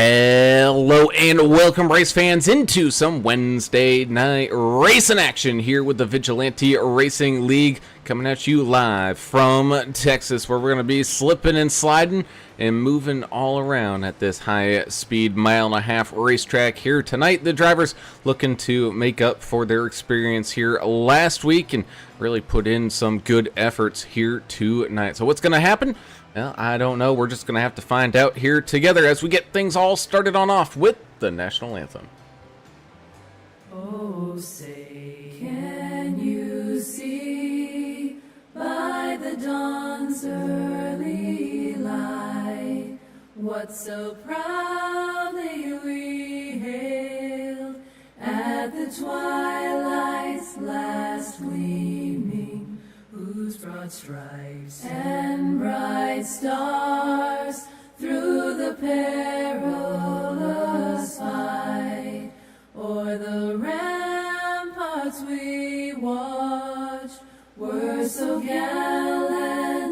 Hello and welcome, race fans, into some Wednesday night racing action here with the Vigilante Racing League, coming at you live from Texas, where we're going to be slipping and sliding and moving all around at this high-speed mile-and-a-half racetrack here tonight. The drivers looking to make up for their experience here last week and really put in some good efforts here tonight. So what's going to happen? Well, I don't know. We're just going to have to find out here together as we get things all started on off with the National Anthem. Oh, say, can you see by the dawn's early light what so proudly we hailed at the twilight's last gleaming, whose broad stripes and bright stars through the perilous fight o'er the ramparts we watched were so gallantly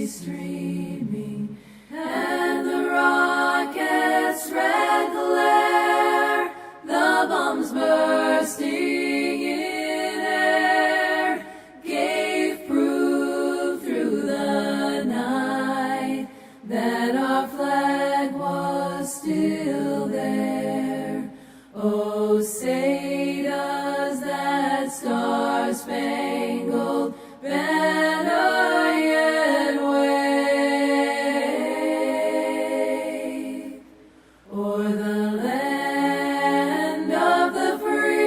streaming, and the rockets' red glare, the bombs bursting in air, gave proof through the night that our flag was still there. Oh, say does that star-spangled banner yet wave o'er the land of the free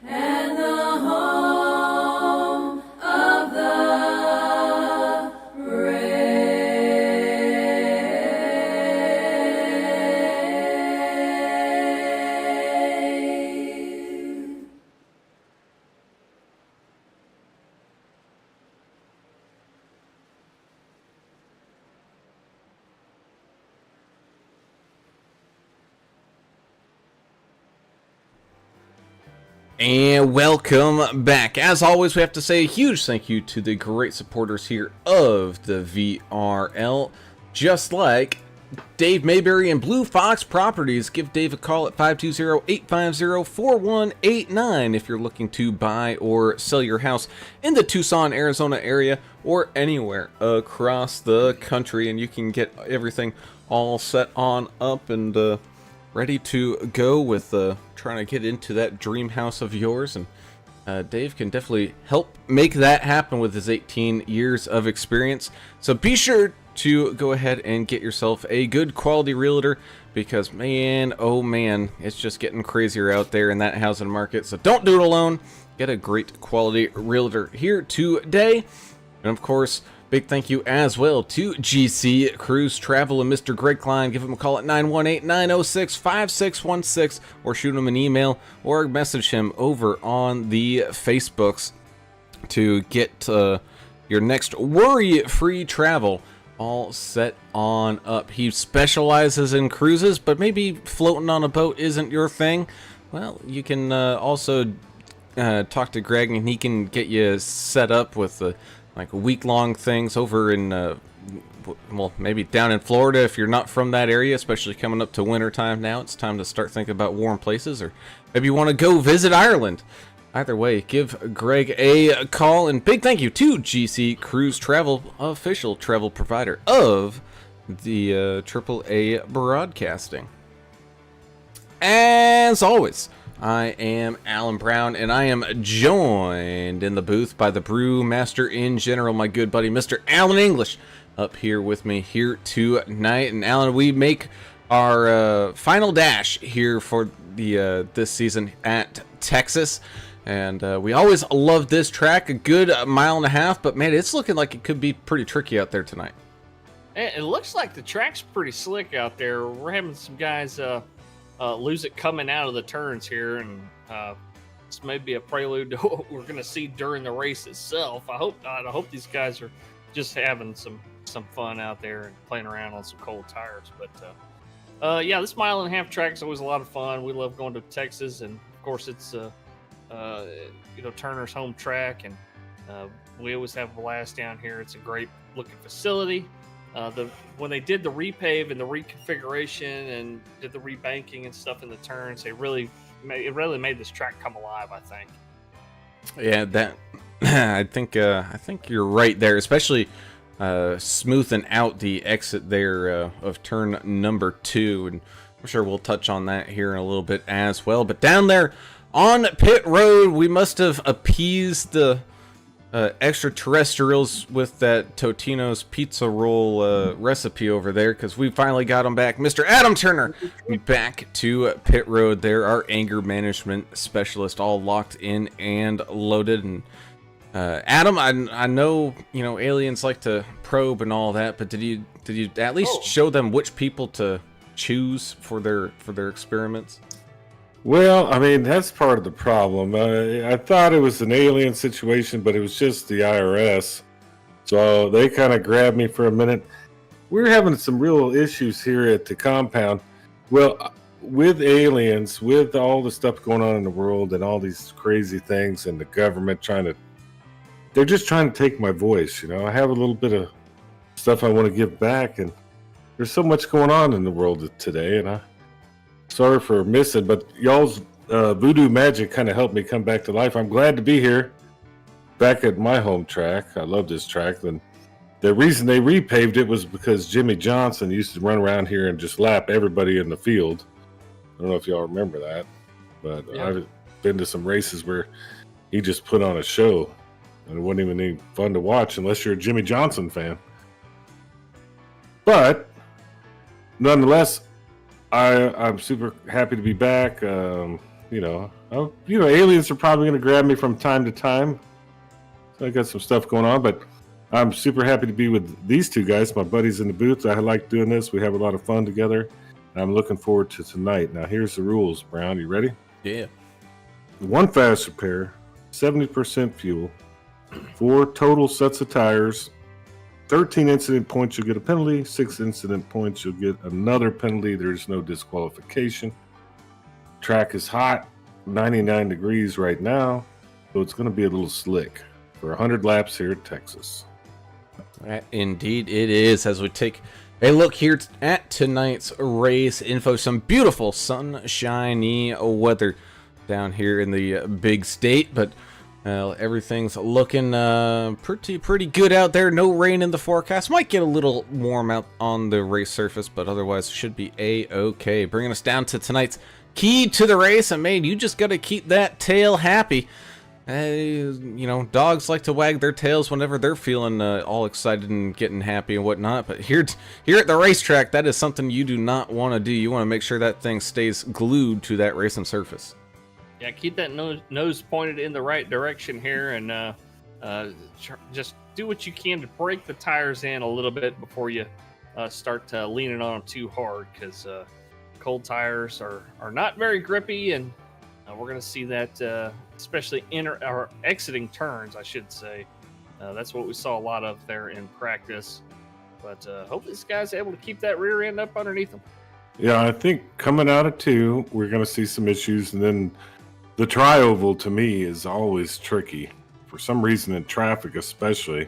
and the home of the brave. And welcome back. As always, we have to say a huge thank you to the great supporters here of the VRL, just like Dave Mayberry and Blue Fox Properties. Give Dave a call at 520-850-4189 if you're looking to buy or sell your house in the Tucson, Arizona area or anywhere across the country, and you can get everything all set on up and ready to go with trying to get into that dream house of yours. And Dave can definitely help make that happen with his 18 years of experience. So be sure to go ahead and get yourself a good quality realtor, because man, oh man, it's just getting crazier out there in that housing market. So don't do it alone. Get a great quality realtor here today. And of course, big thank you as well to GC Cruise Travel and Mr. Greg Klein. Give him a call at 918-906-5616 or shoot him an email or message him over on the Facebooks to get your next worry-free travel all set on up. He specializes in cruises, but maybe floating on a boat isn't your thing. Well, you can also talk to Greg, and he can get you set up with like week-long things over in, well, maybe down in Florida if you're not from that area, especially coming up to winter time now. It's time to start thinking about warm places, or maybe you want to go visit Ireland. Either way, give Greg a call, and big thank you to GC Cruise Travel, official travel provider of the AAA Broadcasting. As always, I am Alan Brown, and I am joined in the booth by the brewmaster in general, my good buddy, Mr. Alan English, up here with me here tonight. And Alan, we make our final dash here for the this season at Texas. And we always love this track, a good mile and a half, but man, it's looking like it could be pretty tricky out there tonight. It looks like the track's pretty slick out there. We're having some guys lose it coming out of the turns here, and this may be a prelude to what we're going to see during the race itself. I hope not. I hope these guys are just having some fun out there and playing around on some cold tires. But yeah, this mile and a half track is always a lot of fun. We love going to Texas, and of course it's Turner's home track, and we always have a blast down here. It's a great looking facility. the when they did the repave and the reconfiguration and did the rebanking and stuff in the turns, it really made this track come alive, I think. Yeah, that I think you're right there, especially smoothing out the exit there of turn number 2, and I'm sure we'll touch on that here in a little bit as well. But down there on pit road, we must have appeased the extraterrestrials with that Totino's pizza roll recipe over there, because we finally got him back. Mr. Adam Turner back to pit road there, our anger management specialist, all locked in and loaded. And Adam, I know, you know, aliens like to probe and all that, but did you at least show them which people to choose for their experiments? Well, I mean, that's part of the problem. I thought it was an alien situation, but it was just the IRS. So they kind of grabbed me for a minute. We're having some real issues here at the compound. Well, with aliens, with all the stuff going on in the world and all these crazy things and the government they're just trying to take my voice. You know, I have a little bit of stuff I want to give back, and there's so much going on in the world today, and sorry for missing, but y'all's voodoo magic kind of helped me come back to life. I'm glad to be here, back at my home track. I love this track. And the reason they repaved it was because Jimmy Johnson used to run around here and just lap everybody in the field. I don't know if y'all remember that, but Yeah. I've been to some races where he just put on a show, and it wasn't even any fun to watch unless you're a Jimmy Johnson fan. But nonetheless, I'm super happy to be back. Aliens are probably going to grab me from time to time. So I got some stuff going on, but I'm super happy to be with these two guys, my buddies in the booth. I like doing this. We have a lot of fun together, and I'm looking forward to tonight. Now, here's the rules, Brown. You ready? Yeah. 1 fast repair, 70% fuel, 4 total sets of tires, 13 incident points, you'll get a penalty. 6 incident points, you'll get another penalty. There's no disqualification. Track is hot, 99 degrees right now, so it's going to be a little slick for 100 laps here at Texas. Indeed it is. As we take a look here at tonight's race info, some beautiful sunshiny weather down here in the big state, but everything's looking pretty good out there. No rain in the forecast. Might get a little warm out on the race surface, but otherwise should be a-okay. Bringing us down to tonight's key to the race. And man, you just got to keep that tail happy. Dogs like to wag their tails whenever they're feeling all excited and getting happy and whatnot. But here at the racetrack, that is something you do not want to do. You want to make sure that thing stays glued to that racing surface. Yeah, keep that nose pointed in the right direction here, and just do what you can to break the tires in a little bit before you start leaning on them too hard, because cold tires are not very grippy, and we're going to see that especially exiting turns, I should say. That's what we saw a lot of there in practice, but hopefully this guy's able to keep that rear end up underneath him. Yeah, I think coming out of 2, we're going to see some issues, and then the tri-oval to me is always tricky for some reason in traffic, especially,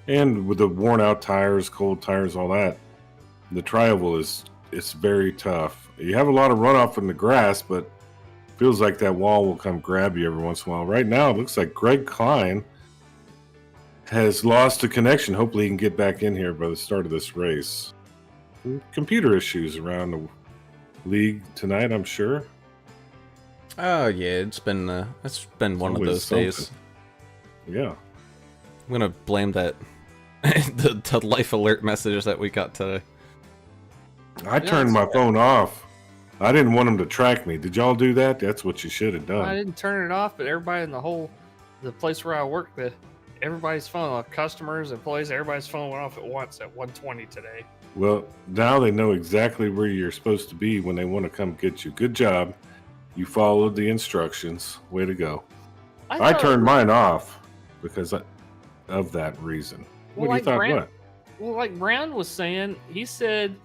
and with the worn out tires, cold tires, all that. The tri-oval it's very tough. You have a lot of runoff in the grass, but it feels like that wall will come grab you every once in a while. Right now, it looks like Greg Klein has lost a connection. Hopefully, he can get back in here by the start of this race. Computer issues around the league tonight, I'm sure. Oh yeah, it's been one of those days. Yeah, I'm gonna blame that the life alert messages that we got today. I turned my phone off. I didn't want them to track me. Did y'all do that? That's what you should have done. I didn't turn it off, but everybody in the place where I work, everybody's phone, customers, employees, everybody's phone went off at once at 1:20 today. Well, now they know exactly where you're supposed to be when they want to come get you. Good job. You followed the instructions. Way to go. I turned mine off because of that reason. What do you thought? What? Well, like Brown was saying, he said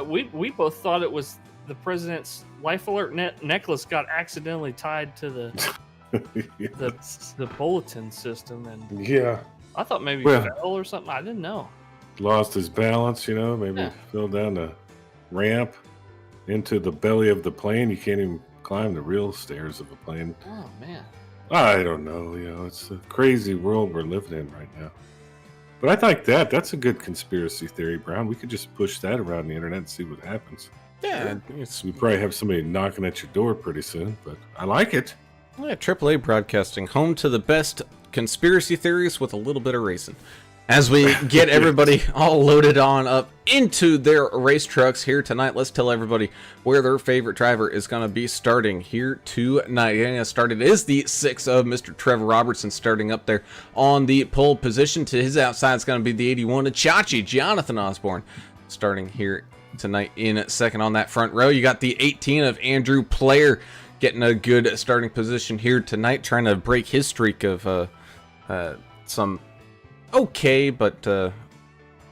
we both thought it was the president's life alert necklace got accidentally tied to the bulletin system, and yeah, I thought maybe it fell or something. I didn't know. lost his balance, maybe Yeah. fell down the ramp into the belly of the plane. You can't even climb the real stairs of a plane. Oh man. I don't know. It's a crazy world we're living in right now. But I like that. That's a good conspiracy theory, Brown. We could just push that around the internet and see what happens. Yeah, it's We probably have somebody knocking at your door pretty soon, but I like it. AAA Broadcasting, home to the best conspiracy theories with a little bit of racing. As we get everybody all loaded on up into their race trucks here tonight, let's tell everybody where their favorite driver is going to be starting here tonight. Getting us started is the 6 of Mr. Trevor Robertson, starting up there on the pole position. To his outside is going to be the 81 of Chachi, Jonathan Osborne, starting here tonight in second on that front row. You got the 18 of Andrew Player getting a good starting position here tonight, trying to break his streak of some okay, but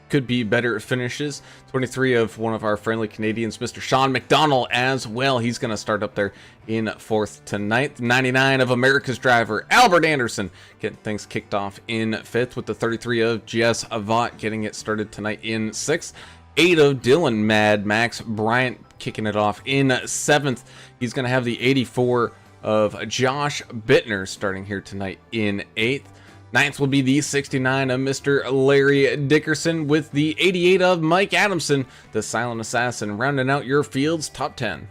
could be better finishes. 23 of one of our friendly Canadians, Mr. Sean McDonald, as well. He's going to start up there in fourth tonight. 99 of America's driver, Albert Anderson, getting things kicked off in fifth, with the 33 of Jess Avant getting it started tonight in sixth. 8 of Dylan Mad Max Bryant kicking it off in seventh. He's going to have the 84 of Josh Bittner starting here tonight in eighth. Ninth will be the 69 of Mr. Larry Dickerson, with the 88 of Mike Adamson, the silent assassin, rounding out your field's top 10.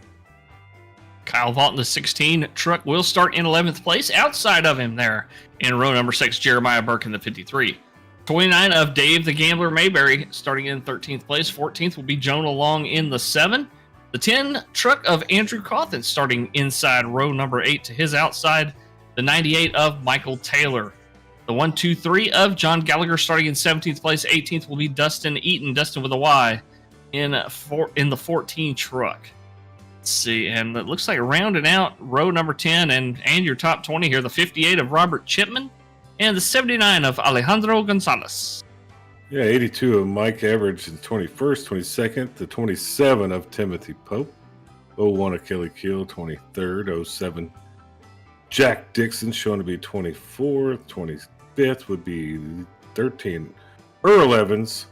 Kyle Vaught in the 16 truck will start in 11th place. Outside of him there in row number 6, Jeremiah Burke in the 53. 29 of Dave the Gambler Mayberry starting in 13th place. 14th will be Jonah Long in the 7. The 10 truck of Andrew Cawthon starting inside row number 8. To his outside, the 98 of Michael Taylor. The 1, 2, 3 of John Gallagher starting in 17th place. 18th will be Dustin Eaton, Dustin with a Y, in the 14 truck. Let's see, and it looks like rounding out row number 10 and your top 20 here, the 58 of Robert Chipman and the 79 of Alejandro Gonzalez. Yeah, 82 of Mike Average in 21st, 22nd, the 27 of Timothy Pope, 01 of Kelly Keel, 23rd, 07 Jack Dixon showing to be 24th, 25th would be 13 Earl Evans.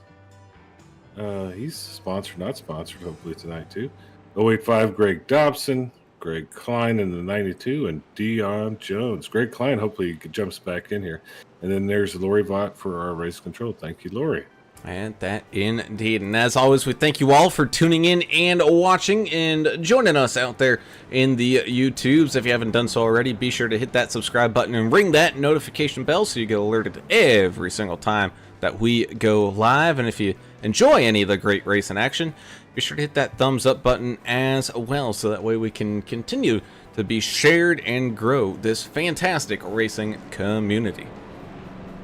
He's sponsored, not sponsored, hopefully tonight too. 085 Greg Dobson, Greg Klein in the 92, and Dion Jones. Greg Klein, hopefully he jumps back in here. And then there's Lori Vaught for our race control. Thank you, Lori. And that indeed. And as always, we thank you all for tuning in and watching and joining us out there in the YouTubes. If you haven't done so already, be sure to hit that subscribe button and ring that notification bell so you get alerted every single time that we go live. And if you enjoy any of the great racing action, be sure to hit that thumbs up button as well, so that way we can continue to be shared and grow this fantastic racing community.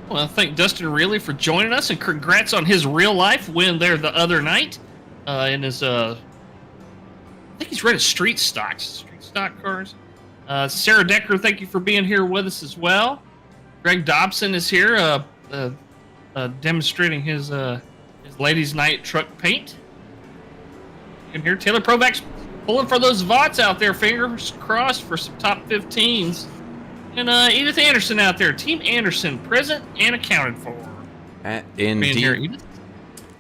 Well, thank Dustin Reilly for joining us, and congrats on his real life win there the other night. In his, I think he's read street stock cars. Sarah Decker, thank you for being here with us as well. Greg Dobson is here, demonstrating his ladies' night truck paint. You can hear Taylor Provax pulling for those Vots out there. Fingers crossed for some top 15s. And Edith Anderson out there. Team Anderson, present and accounted for. That Being here, indeed. Edith.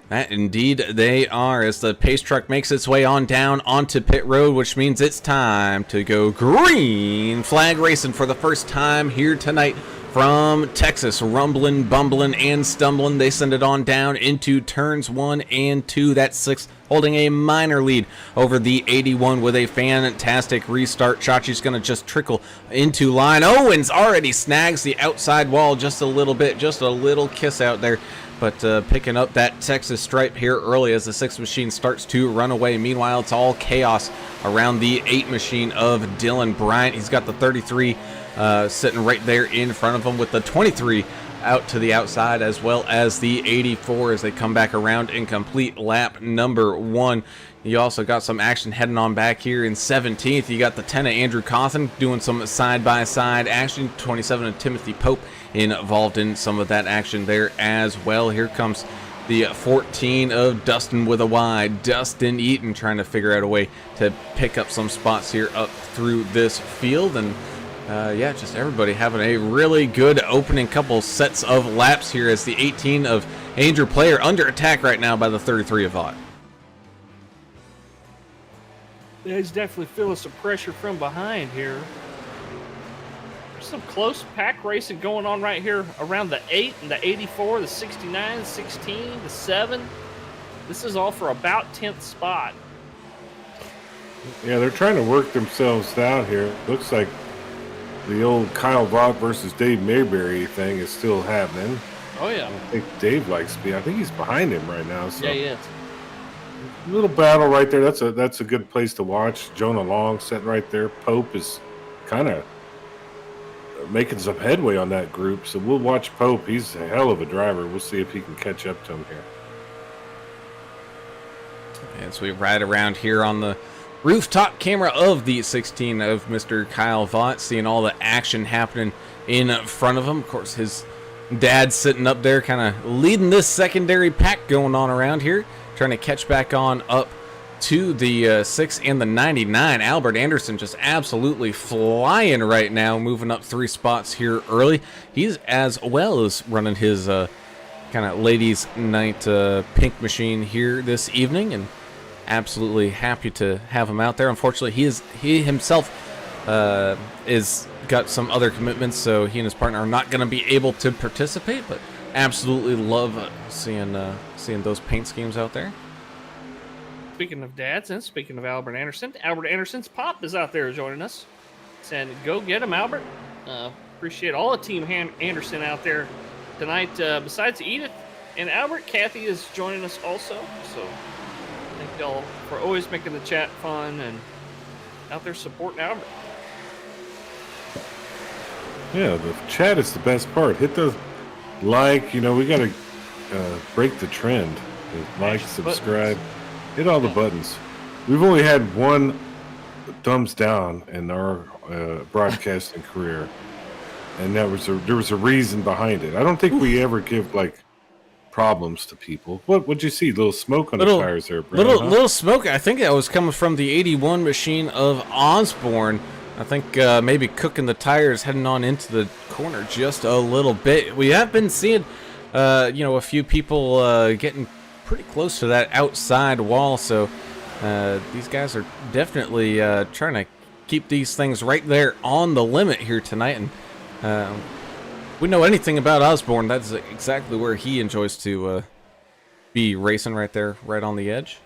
That indeed they are, as the pace truck makes its way on down onto pit road, which means it's time to go green flag racing for the first time here tonight from Texas. Rumbling, bumbling, and stumbling, they send it on down into turns 1 and 2. That 6 holding a minor lead over the 81 with a fantastic restart. Chachi's going to just trickle into line. Owens already snags the outside wall just a little bit, just a little kiss out there. But picking up that Texas stripe here early as the 6 machine starts to run away. Meanwhile, it's all chaos around the 8 machine of Dylan Bryant. He's got the 33 sitting right there in front of him, with the 23 out to the outside, as well as the 84 as they come back around and complete lap number 1. You also got some action heading on back here in 17th. You got the 10 of Andrew Cawthon doing some side-by-side action. 27 of Timothy Pope involved in some of that action there as well. Here comes the 14 of Dustin with a Y, Dustin Eaton, trying to figure out a way to pick up some spots here up through this field. And yeah, just everybody having a really good opening couple sets of laps here, as the 18 of injured player under attack right now by the 33 of Vought. Yeah, he's definitely feeling some pressure from behind here. There's some close pack racing going on right here around the 8 and the 84, the 69, the 16, the 7. This is all for about 10th spot. Yeah, they're trying to work themselves out here. Looks like the old Kyle Vaught versus Dave Mayberry thing is still happening. Oh, yeah. I think Dave likes speed. I think he's behind him right now. So. Yeah, he is. Little battle right there. That's a good place to watch. Jonah Long sitting right there. Pope is kind of making some headway on that group. So we'll watch Pope. He's a hell of a driver. We'll see if he can catch up to him here. As we ride around here on the rooftop camera of the 16 of Mr. Kyle Vaught, seeing all the action happening in front of him. Of course, his dad's sitting up there kind of leading this secondary pack going on around here, trying to catch back on up to the 6 and the 99. Albert Anderson just absolutely flying right now, moving up 3 spots here early. He's as well as running his kind of ladies' night pink machine here this evening, and absolutely happy to have him out there. Unfortunately, he himself is got some other commitments, so he and his partner are not going to be able to participate, but absolutely love seeing those paint schemes out there. Speaking of dads and speaking of Albert Anderson's pop is out there joining us. Saying, go get him, Albert. Appreciate all of Team Anderson out there tonight. Besides Edith and Albert, Kathy is joining us also. So thank y'all for always making the chat fun and out there supporting Albert. Yeah, the chat is the best part. Hit the like. We got to break the trend. Like, subscribe, hit all the buttons. We've only had one thumbs down in our broadcasting career, and there was a reason behind it. I don't think we ever give problems to people. What'd you see? Little smoke on the tires there, Brandon, little smoke. I think that was coming from the 81 machine of Osborne. I think maybe cooking the tires, heading on into the corner just a little bit. We have been seeing, a few people getting pretty close to that outside wall. So these guys are definitely trying to keep these things right there on the limit here tonight. And we know anything about Osborne, that's exactly where he enjoys to be racing, right there, right on the edge.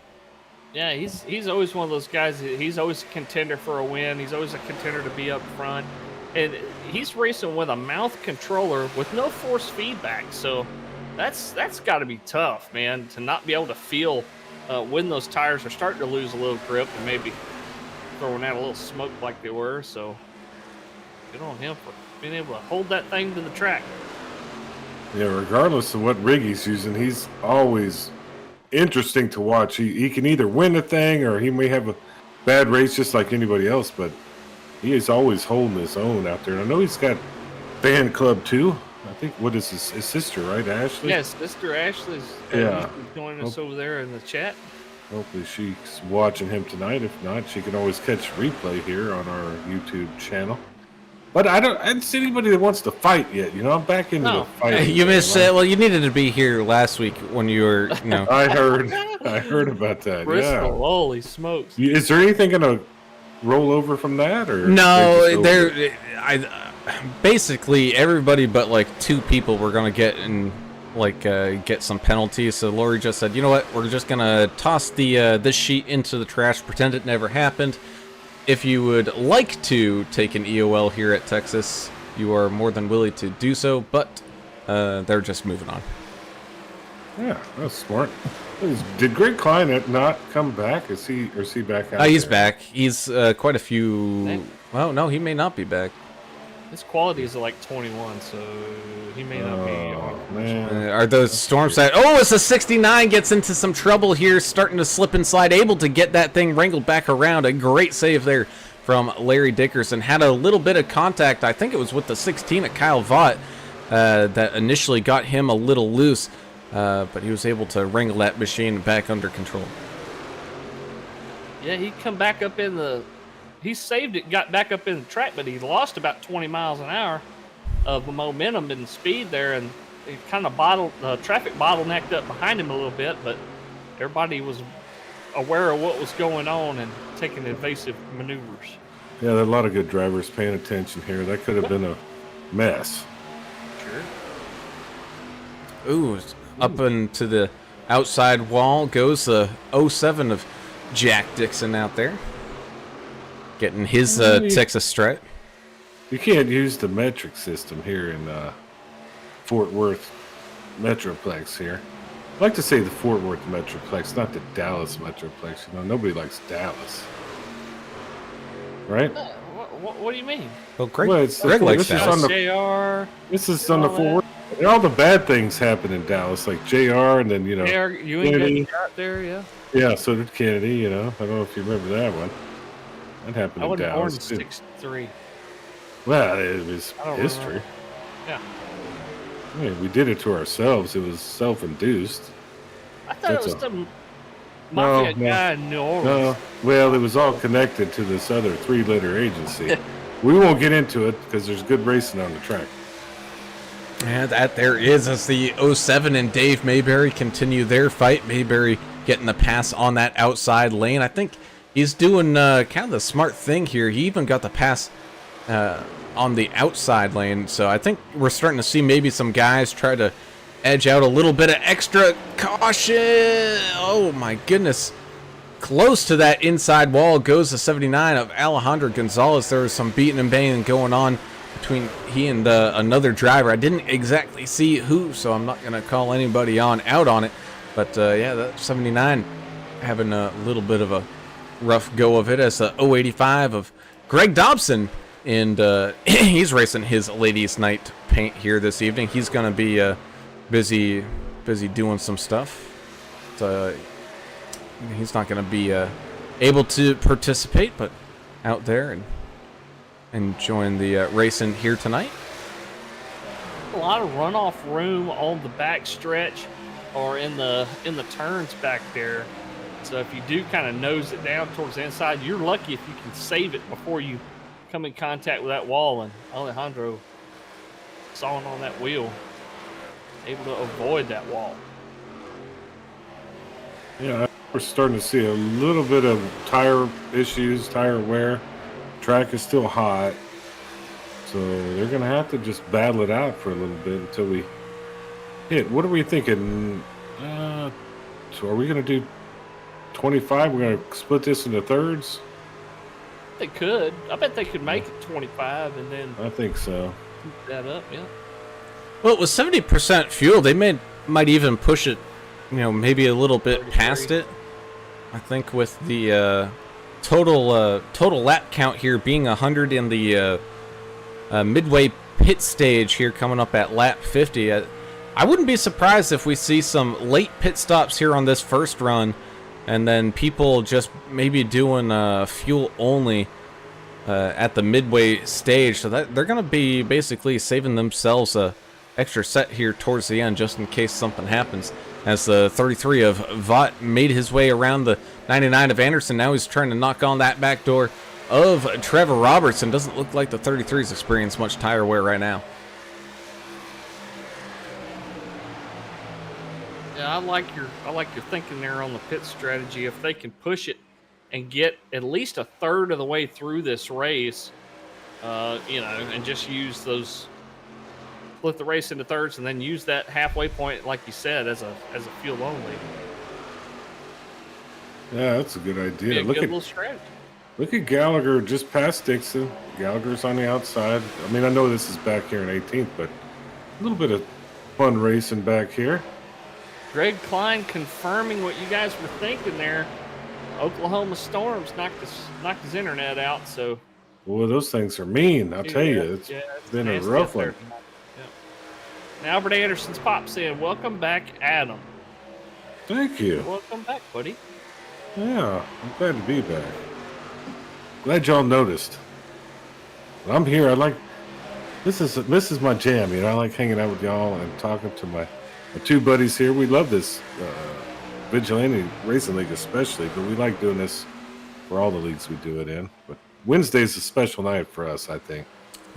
Yeah, he's always one of those guys. He's always a contender for a win. He's always a contender to be up front. And he's racing with a mouth controller with no force feedback. So that's got to be tough, man, to not be able to feel when those tires are starting to lose a little grip and maybe throwing out a little smoke like they were. So good on him for being able to hold that thing to the track. Yeah, regardless of what rig he's using, he's always interesting to watch. He can either win the thing or he may have a bad race just like anybody else, but he is always holding his own out there. And I know he's got band club too. I think, what is his sister, right, Ashley? Yes, Sister Ashley's joining us over there in the chat. Hopefully she's watching him tonight. If not, she can always catch replay here on our YouTube channel. But I didn't see anybody that wants to fight yet. I'm back into the fight. You missed it. Well, you needed to be here last week when you were, I heard about that. Bristol, yeah. Holy smokes. Is there anything going to roll over from that? Or no, basically everybody but 2 people were going to get in, get some penalties. So Lori just said, you know what? We're just going to toss this sheet into the trash, pretend it never happened. If you would like to take an EOL here at Texas, you are more than willing to do so, but they're just moving on. Yeah, that's smart. Did Greg Klein not come back? Is he back out? He's back. He's quite a few. Well, no, he may not be back. His quality is 21, so he may not be on. Man. Are those storms that? Oh, it's a 69 gets into some trouble here, starting to slip and slide, able to get that thing wrangled back around. A great save there from Larry Dickerson. Had a little bit of contact. I think it was with the 16 at Kyle Vaught that initially got him a little loose, but he was able to wrangle that machine back under control. Yeah, he come back up in the. He saved it, got back up in the track, but he lost about 20 miles an hour of momentum and speed there, and it kind of traffic bottlenecked up behind him a little bit, but everybody was aware of what was going on and taking evasive maneuvers. Yeah, there are a lot of good drivers paying attention here. That could have been a mess. Sure. Ooh, up into the outside wall goes the 07 of Jack Dixon out there. Getting his Texas strut. You can't use the metric system here in Fort Worth Metroplex here. I like to say the Fort Worth Metroplex, not the Dallas Metroplex. You know, nobody likes Dallas. Right? What do you mean? Well, Greg, Well, it's the- Greg likes this is Dallas. on the- JR. This is on the Fort Worth. And all the bad things happen in Dallas, like JR, and then, you know. JR, you ain't Kennedy. got shot there, yeah. Yeah, so did Kennedy, you know. I don't know if you remember that one. That happened I in wasn't born in Dallas, too. '63. Well, it was I don't history. remember. Yeah. I mean, we did it to ourselves. It was self-induced. I thought That's it was some No, mafia no. guy in New Orleans. No, well, it was all connected to this other three-letter agency. We won't get into it because there's good racing on the track. And that there is as the 07 and Dave Mayberry continue their fight. Mayberry getting the pass on that outside lane. I think he's doing kind of the smart thing here. He even got the pass on the outside lane. So I think we're starting to see maybe some guys try to edge out a little bit of extra caution. Oh my goodness. Close to that inside wall goes the 79 of Alejandro Gonzalez. There was some beating and banging going on between he and another driver. I didn't exactly see who, so I'm not going to call anybody out on it. But yeah, that 79 having a little bit of a rough go of it as the 085 of Greg Dobson. And he's racing his ladies' night paint here this evening. He's going to be busy doing some stuff. So, he's not going to be able to participate, but out there and enjoying the racing here tonight. A lot of runoff room on the back stretch or in the turns back there. So if you do kind of nose it down towards the inside, you're lucky if you can save it before you come in contact with that wall. And Alejandro sawing on that wheel, able to avoid that wall. Yeah, we're starting to see a little bit of tire issues, tire wear. Track is still hot, so they're going to have to just battle it out for a little bit until we hit. What are we thinking? So are we going to do 25? We're going to split this into thirds? They could. I bet they could make it 25 and then I think so. keep that up. Yeah. Well, it was 70% fuel. They might even push it, maybe a little bit 33. past it. I think with the total lap count here being 100 in the midway pit stage here coming up at lap 50. I wouldn't be surprised if we see some late pit stops here on this first run, and then people just maybe doing fuel only at the midway stage. So that they're going to be basically saving themselves a extra set here towards the end just in case something happens. As the 33 of Vaught made his way around the 99 of Anderson. Now he's trying to knock on that back door of Trevor Robertson. Doesn't look like the 33's experienced much tire wear right now. Yeah, I like your thinking there on the pit strategy. If they can push it and get at least a third of the way through this race, and just use those, split the race into thirds, and then use that halfway point, like you said, as a fuel only. Yeah, that's a good idea. Be a Look good at little strategy. Look at Gallagher just past Dixon. Gallagher's on the outside. I mean, I know this is back here in 18th, but a little bit of fun racing back here. Greg Klein confirming what you guys were thinking there. Oklahoma storms knocked his internet out. So, Boy, those things are mean. I'll tell you, it's been a nasty rough up there one. tonight. Yeah. Now Albert Anderson's pops in. Welcome back, Adam. Thank you. Welcome back, buddy. Yeah, I'm glad to be back. Glad y'all noticed. But I'm here. I like this is my jam. I like hanging out with y'all and talking to my two buddies here. We love this Vigilante Racing League especially, but we like doing this for all the leagues we do it in. But Wednesday's a special night for us, I think.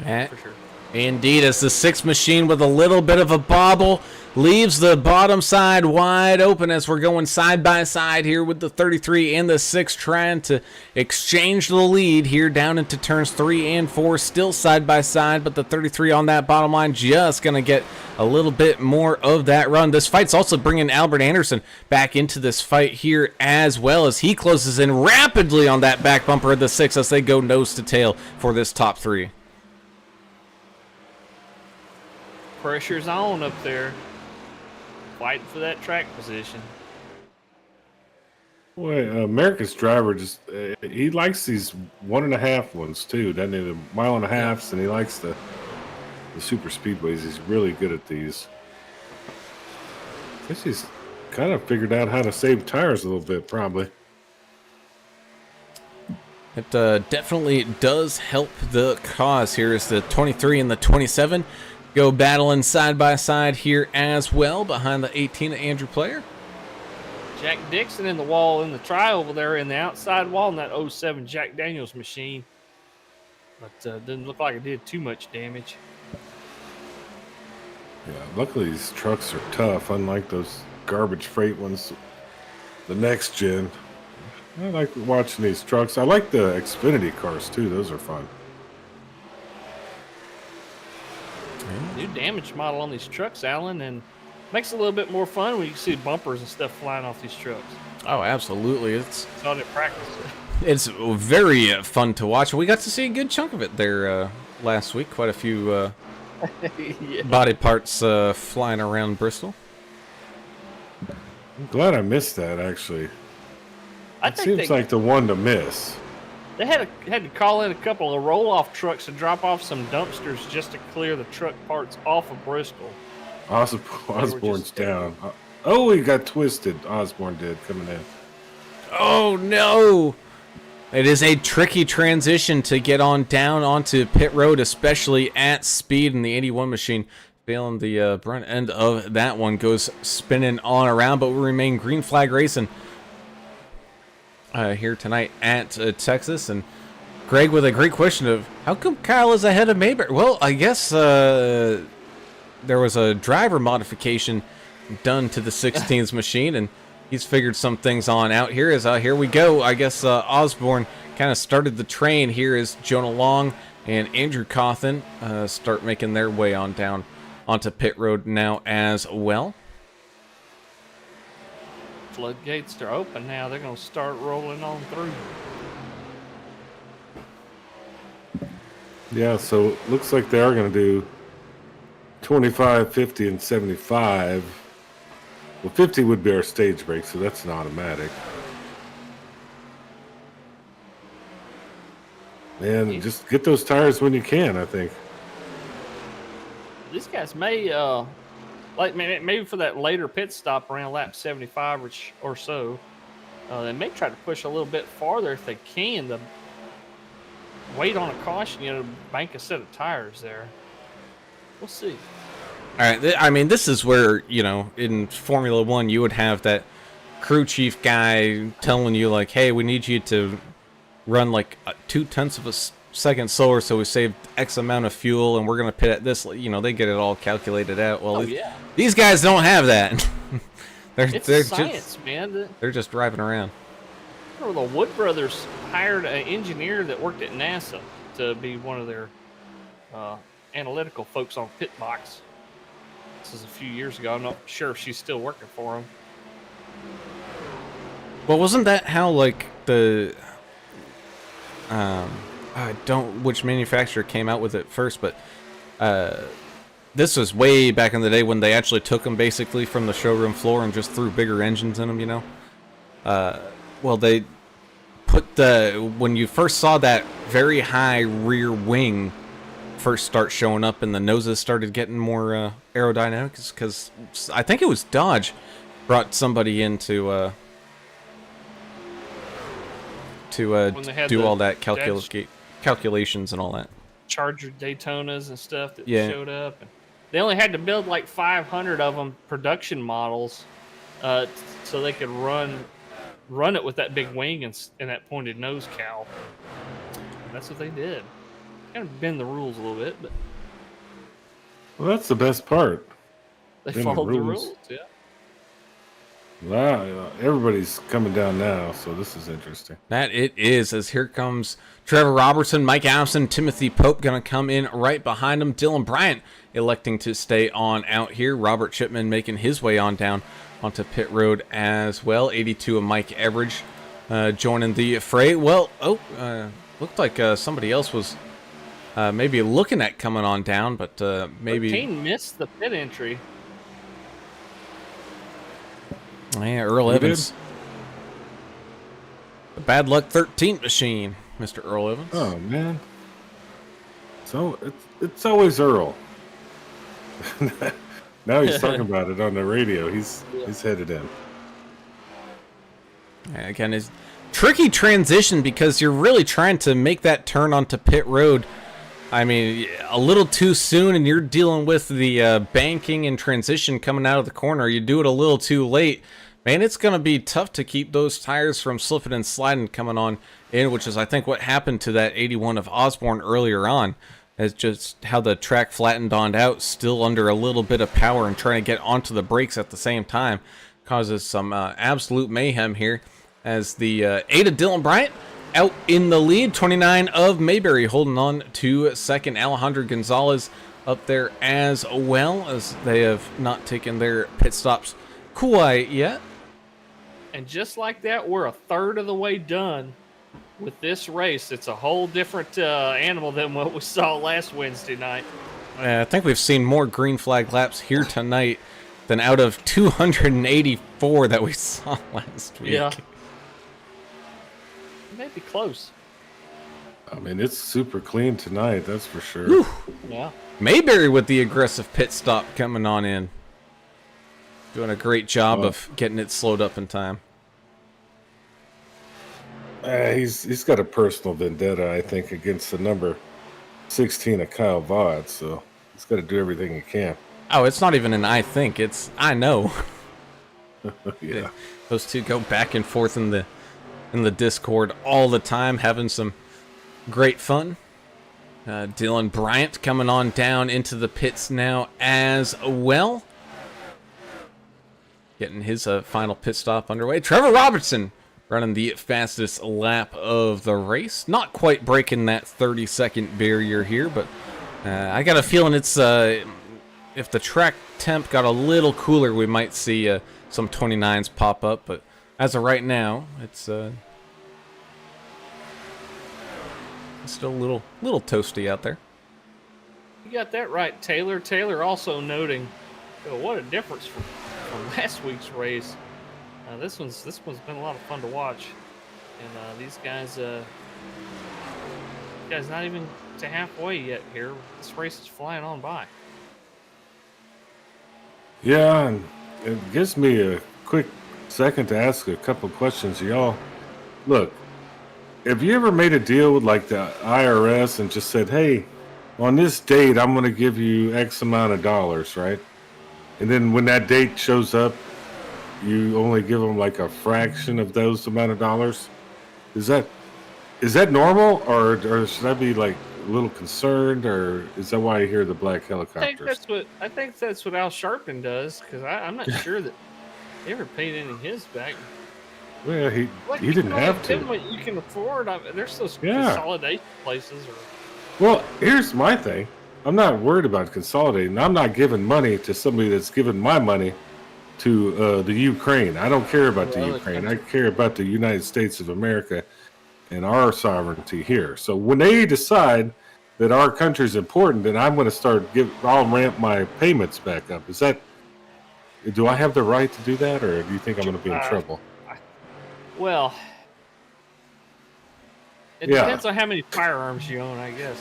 Eh, For sure. Indeed, as the 6 machine with a little bit of a bobble leaves the bottom side wide open as we're going side by side here with the 33 and the 6 trying to exchange the lead here down into turns 3 and 4, still side by side, but the 33 on that bottom line just going to get a little bit more of that run. This fight's also bringing Albert Anderson back into this fight here as well as he closes in rapidly on that back bumper of the 6 as they go nose to tail for this top 3. Pressure's on up there. Fighting for that track position. Boy, America's driver just he likes these 1.5 ones too, doesn't he? The 1.5 miles, and he likes the super speedways. He's really good at these. I guess he's kind of figured out how to save tires a little bit, probably. It definitely does help the cause here as the 23 and the 27 go battling side by side here as well behind the 18 Andrew Player. Jack Dixon in the wall in the try over there in the outside wall in that 07 Jack Daniels machine. But didn't look like it did too much damage. Yeah, luckily these trucks are tough, unlike those garbage freight ones. The next gen. I like watching these trucks. I like the Xfinity cars too. Those are fun. New damage model on these trucks, Alan, and makes it a little bit more fun when you can see bumpers and stuff flying off these trucks. Oh, absolutely. It's on it practice. It's very fun to watch. We got to see a good chunk of it there last week. Quite a few Yeah. body parts flying around Bristol. I'm glad I missed that, actually. I It think seems like the one to miss. they had to call in a couple of roll-off trucks to drop off some dumpsters just to clear the truck parts off of Bristol. Osborne's down. Oh, he got twisted. Osborne did coming in. Oh, no. It is a tricky transition to get on down onto pit road, especially at speed, and the 81 machine feeling the brunt end of that one goes spinning on around, but we remain green flag racing here tonight at Texas. And Greg with a great question of how come Kyle is ahead of Mayberry? Well, I guess there was a driver modification done to the 16's machine, and he's figured some things on out here. Here we go. I guess Osborne kind of started the train here as Jonah Long and Andrew Cawthon start making their way on down onto pit road now as well. Floodgates are open now. They're going to start rolling on through. Yeah, so it looks like they are going to do 25, 50, and 75. Well, 50 would be our stage break, so that's an automatic. And just get those tires when you can, I think. These guys may, like maybe for that later pit stop around lap 75 or so, they may try to push a little bit farther if they can to wait on a caution, bank a set of tires there. We'll see. All right, I mean, this is where, in Formula One, you would have that crew chief guy telling you, like, hey, we need you to run like 0.2 of a second slower so we saved X amount of fuel and we're going to pit at this. They get it all calculated out. Well, these guys don't have that. they're science, man. They're just driving around. The Wood brothers hired an engineer that worked at NASA to be one of their analytical folks on pit box. This is a few years ago. I'm not sure if she's still working for them. Well, wasn't that how, like, the... I don't which manufacturer came out with it first, but this was way back in the day when they actually took them basically from the showroom floor and just threw bigger engines in them, Well, they put when you first saw that very high rear wing first start showing up and the noses started getting more aerodynamics, because I think it was Dodge brought somebody in to do all that calculations and all that. Charger Daytonas and stuff that showed up. And they only had to build like 500 of them production models so they could run it with that big wing and that pointed nose cowl. And that's what they did. Kind of bend the rules a little bit, but Well, that's the best part. They Then the followed the rules. rules. Yeah. Wow, everybody's coming down now, so this is interesting. That it is, as here comes Trevor Robertson, Mike Allison, Timothy Pope going to come in right behind him. Dylan Bryant electing to stay on out here. Robert Shipman making his way on down onto pit road as well. 82 of Mike Everidge joining the fray. Well, looked like somebody else was maybe looking at coming on down, but maybe... 13 missed the pit entry. Yeah, Earl He Evans. did? The bad luck 13 machine, Mr. Earl Evans. Oh man, so it's always Earl. Now he's talking about it on the radio. He's headed in. Yeah, again, it's tricky transition because you're really trying to make that turn onto pit road. I mean, a little too soon, and you're dealing with the banking and transition coming out of the corner. You do it a little too late. Man, it's going to be tough to keep those tires from slipping and sliding coming on in, which is, I think, what happened to that 81 of Osborne earlier on. It's just how the track flattened on out, still under a little bit of power and trying to get onto the brakes at the same time. Causes some absolute mayhem here as the 8 of Dylan Bryant out in the lead. 29 of Mayberry holding on to second. Alejandro Gonzalez up there as well, as they have not taken their pit stops quite yet. And just like that, we're a third of the way done with this race. It's a whole different animal than what we saw last Wednesday night. I think we've seen more green flag laps here tonight than out of 284 that we saw last week. Yeah. It may be close. I mean, it's super clean tonight, that's for sure. Whew. Yeah. Mayberry with the aggressive pit stop coming on in. Doing a great job of getting it slowed up in time. He's got a personal vendetta, I think, against the number 16 of Kyle Vaught, so he's got to do everything he can. Oh, it's not even an I think, it's I know. Yeah. Those two go back and forth in the Discord all the time, having some great fun. Dylan Bryant coming on down into the pits now as well. Getting his final pit stop underway. Trevor Robertson running the fastest lap of the race. Not quite breaking that 30-second barrier here, but I got a feeling it's if the track temp got a little cooler, we might see some 29s pop up. But as of right now, it's still a little toasty out there. You got that right, Taylor. Taylor also noting, what a difference from last week's race. This one's been a lot of fun to watch, and these guys not even to halfway yet here. This race is flying on by. Yeah, and it gives me a quick second to ask a couple questions, y'all. Look, have you ever made a deal with like the IRS and just said, hey, on this date, I'm going to give you X amount of dollars, right? And then when that date shows up, you only give them like a fraction of those amount of dollars? Is that normal, or should I be like a little concerned, or is that why I hear the black helicopters? I think that's what Al Sharpton does, because I'm not sure that he ever paid any of his back. Well, he didn't have to. What you can afford. There's those Yeah. consolidation places. Well, here's my thing. I'm not worried about consolidating. I'm not giving money to somebody that's giving my money to the Ukraine. I don't care about the Well, Ukraine. I care about the United States of America and our sovereignty here. So when they decide that our country is important, then I'm going to I'll ramp my payments back up. Do I have the right to do that, or do you think I'm going to be in trouble? Well, it Yeah. depends on how many firearms you own, I guess.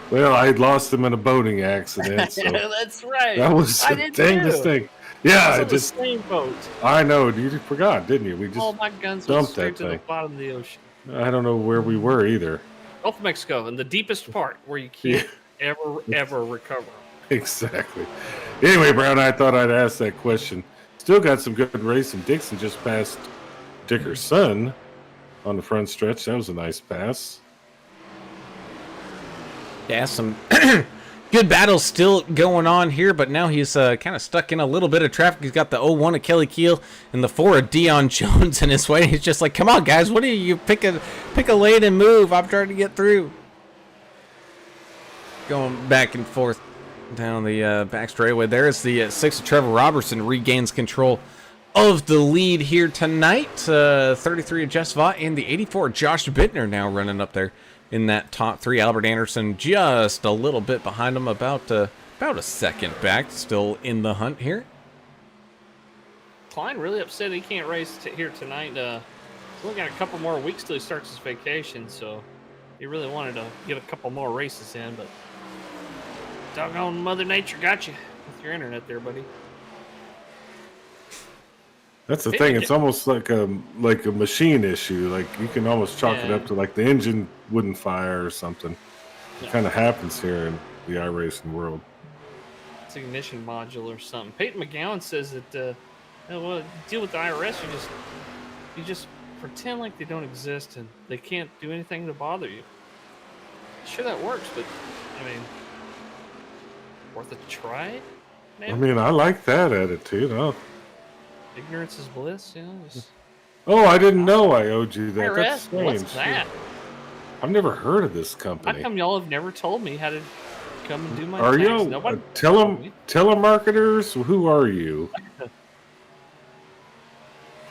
Well, I lost them in a boating accident. So Yeah, that's right. that was I the did dangest too. thing. Yeah, I I was just, on the same boat. I know. You forgot, didn't you? We All just, my guns went dumped straight that to the thing. bottom of the ocean. I don't know where we were either. Gulf of Mexico, in the deepest part where you can't ever recover. Exactly. Anyway, Brown, I thought I'd ask that question. Still got some good racing. Dixon just passed Dickerson on the front stretch. That was a nice pass. Yeah, some good battle still going on here, but now he's kind of stuck in a little bit of traffic. He's got the 01 of Kelly Keel and the 4 of Dion Jones in his way. He's just like, come on, guys, what do you pick a lane and move? I'm trying to get through. Going back and forth down the back straightaway. There's the 6 of Trevor Robertson regains control of the lead here tonight. 33 of Jess Vaught and the 84 of Josh Bittner now running up there in that top 3. Albert Anderson just a little bit behind him, about a second back, still in the hunt here. Klein really upset he can't race here tonight. He's only got a couple more weeks till he starts his vacation, so he really wanted to get a couple more races in, but doggone Mother Nature got you with your internet there, buddy. That's the thing. It's almost like a machine issue. Like you can almost chalk it up to like the engine wouldn't fire or something. It kind of happens here in the iRacing world. It's ignition module or something. Peyton McGowan says that well, deal with the IRS. You just pretend like they don't exist and they can't do anything to bother you. Sure, that works, but I mean, worth a try. Man. I mean, I like that attitude. Huh? Ignorance is bliss, you know. Just... Oh, I didn't know I owed you that. IRS? That's strange. What's that? I've never heard of this company. How come y'all have never told me how to come and do my Are tax? you telemarketers? Who are you?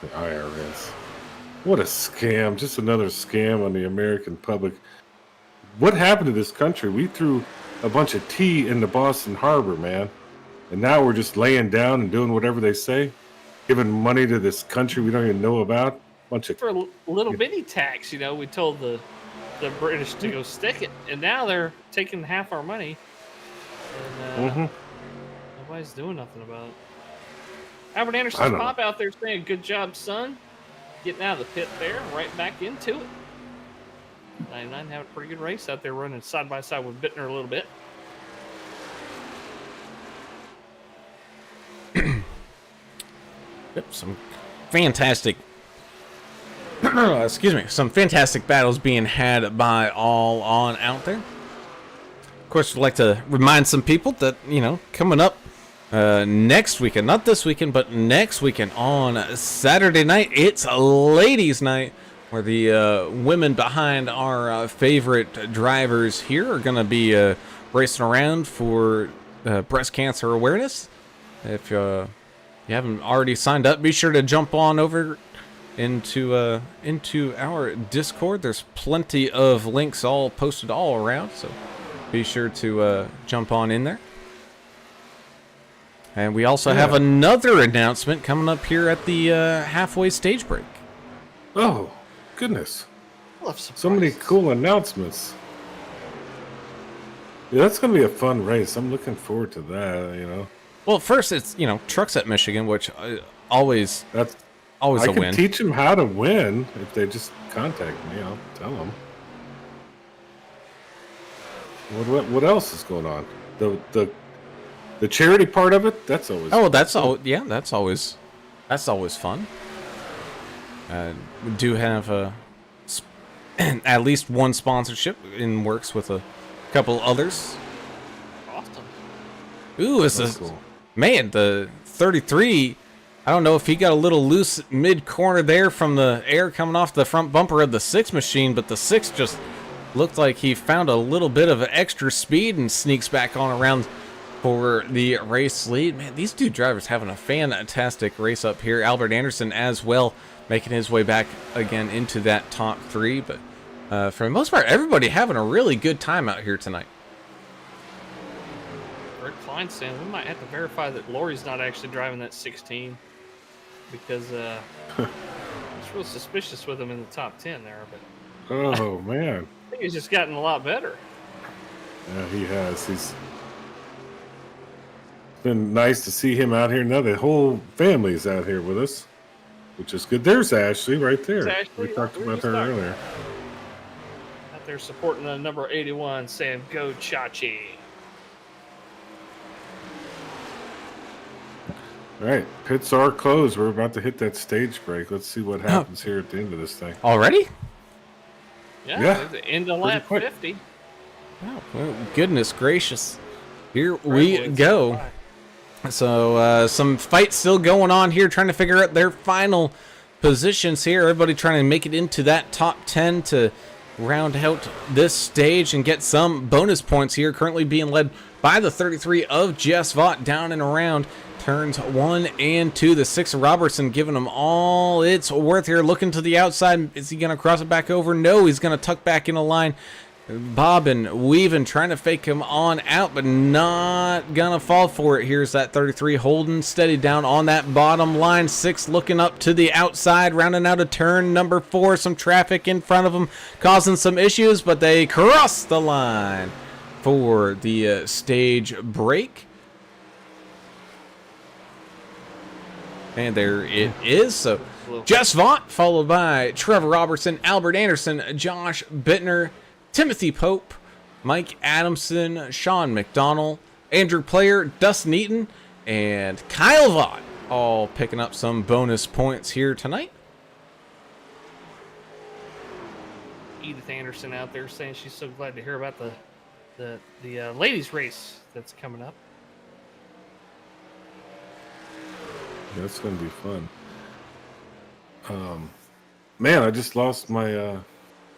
The IRS. What a scam! Just another scam on the American public. What happened to this country? We threw a bunch of tea in the Boston Harbor, man, and now we're just laying down and doing whatever they say. Giving money to this country we don't even know about. Bunch of for a little bitty tax, you know, we told the British to go stick it, and now they're taking half our money, and nobody's doing nothing about it. Albert Anderson's pop out there saying, "Good job, son, getting out of the pit there, right back into it." 99 having a pretty good race out there, running side by side with Bittner a little bit. Yep, some fantastic some fantastic battles being had by all on out there. Of course, we'd like to remind some people that, you know, coming up next weekend, not this weekend, but next weekend on Saturday night, it's ladies' night, where the women behind our favorite drivers here are going to be racing around for breast cancer awareness. If you haven't already signed up, be sure to jump on over into our Discord. There's plenty of links all posted all around, so be sure to jump on in there. And we also have another announcement coming up here at the halfway stage break. Oh, goodness. Love surprises. So many cool announcements. Yeah, that's going to be a fun race. I'm looking forward to that, you know. Well, first it's, you know, Trucks at Michigan, which always a win. I can teach them how to win if they just contact me. I'll tell them. What else is going on? The charity part of it. That's always. Oh, that's all. Yeah, that's always fun. We do have at least one sponsorship in works with a couple others. Awesome. Ooh, cool. Man, the 33. I don't know if he got a little loose mid corner there from the air coming off the front bumper of the 6 machine, but the 6 just looked like he found a little bit of extra speed and sneaks back on around for the race lead. Man, these two drivers having a fantastic race up here. Albert Anderson as well, making his way back again into that top 3. But for the most part, everybody having a really good time out here tonight. Greg Klein saying we might have to verify that Lori's not actually driving that 16, because it's real suspicious with him in the top 10 there. But oh man, I think he's just gotten a lot better. Yeah, he has. He's been nice to see him out here. Now the whole family's out here with us, which is good. There's Ashley right there. Ashley. We talked about her earlier. Out there supporting the number 81, saying "Go Chachi." All right, pits are closed. We're about to hit that stage break. Let's see what happens here at the end of this thing. Already? Yeah. The end of lap 50. Oh, well, goodness gracious. Here we Congratulations. go. So some fights still going on here, trying to figure out their final positions here. Everybody trying to make it into that top 10 to round out this stage and get some bonus points here. Currently being led by the 33 of Jess Vaught down and around turns 1 and 2. The 6 Robertson giving him all it's worth here. Looking to the outside. Is he going to cross it back over? No, he's going to tuck back in a line. Bobbing, weaving, trying to fake him on out, but not gonna fall for it. Here's that 33 holding steady down on that bottom line. 6 looking up to the outside, rounding out a turn. Number 4, some traffic in front of them, causing some issues, but they cross the line for the stage break. And there it is. So Jess Vaught, followed by Trevor Robertson, Albert Anderson, Josh Bittner, Timothy Pope, Mike Adamson, Sean McDonald, Andrew Player, Dustin Eaton, and Kyle Vaught, all picking up some bonus points here tonight. Edith Anderson out there saying she's so glad to hear about the ladies race that's coming up. That's going to be fun. Man, I just lost my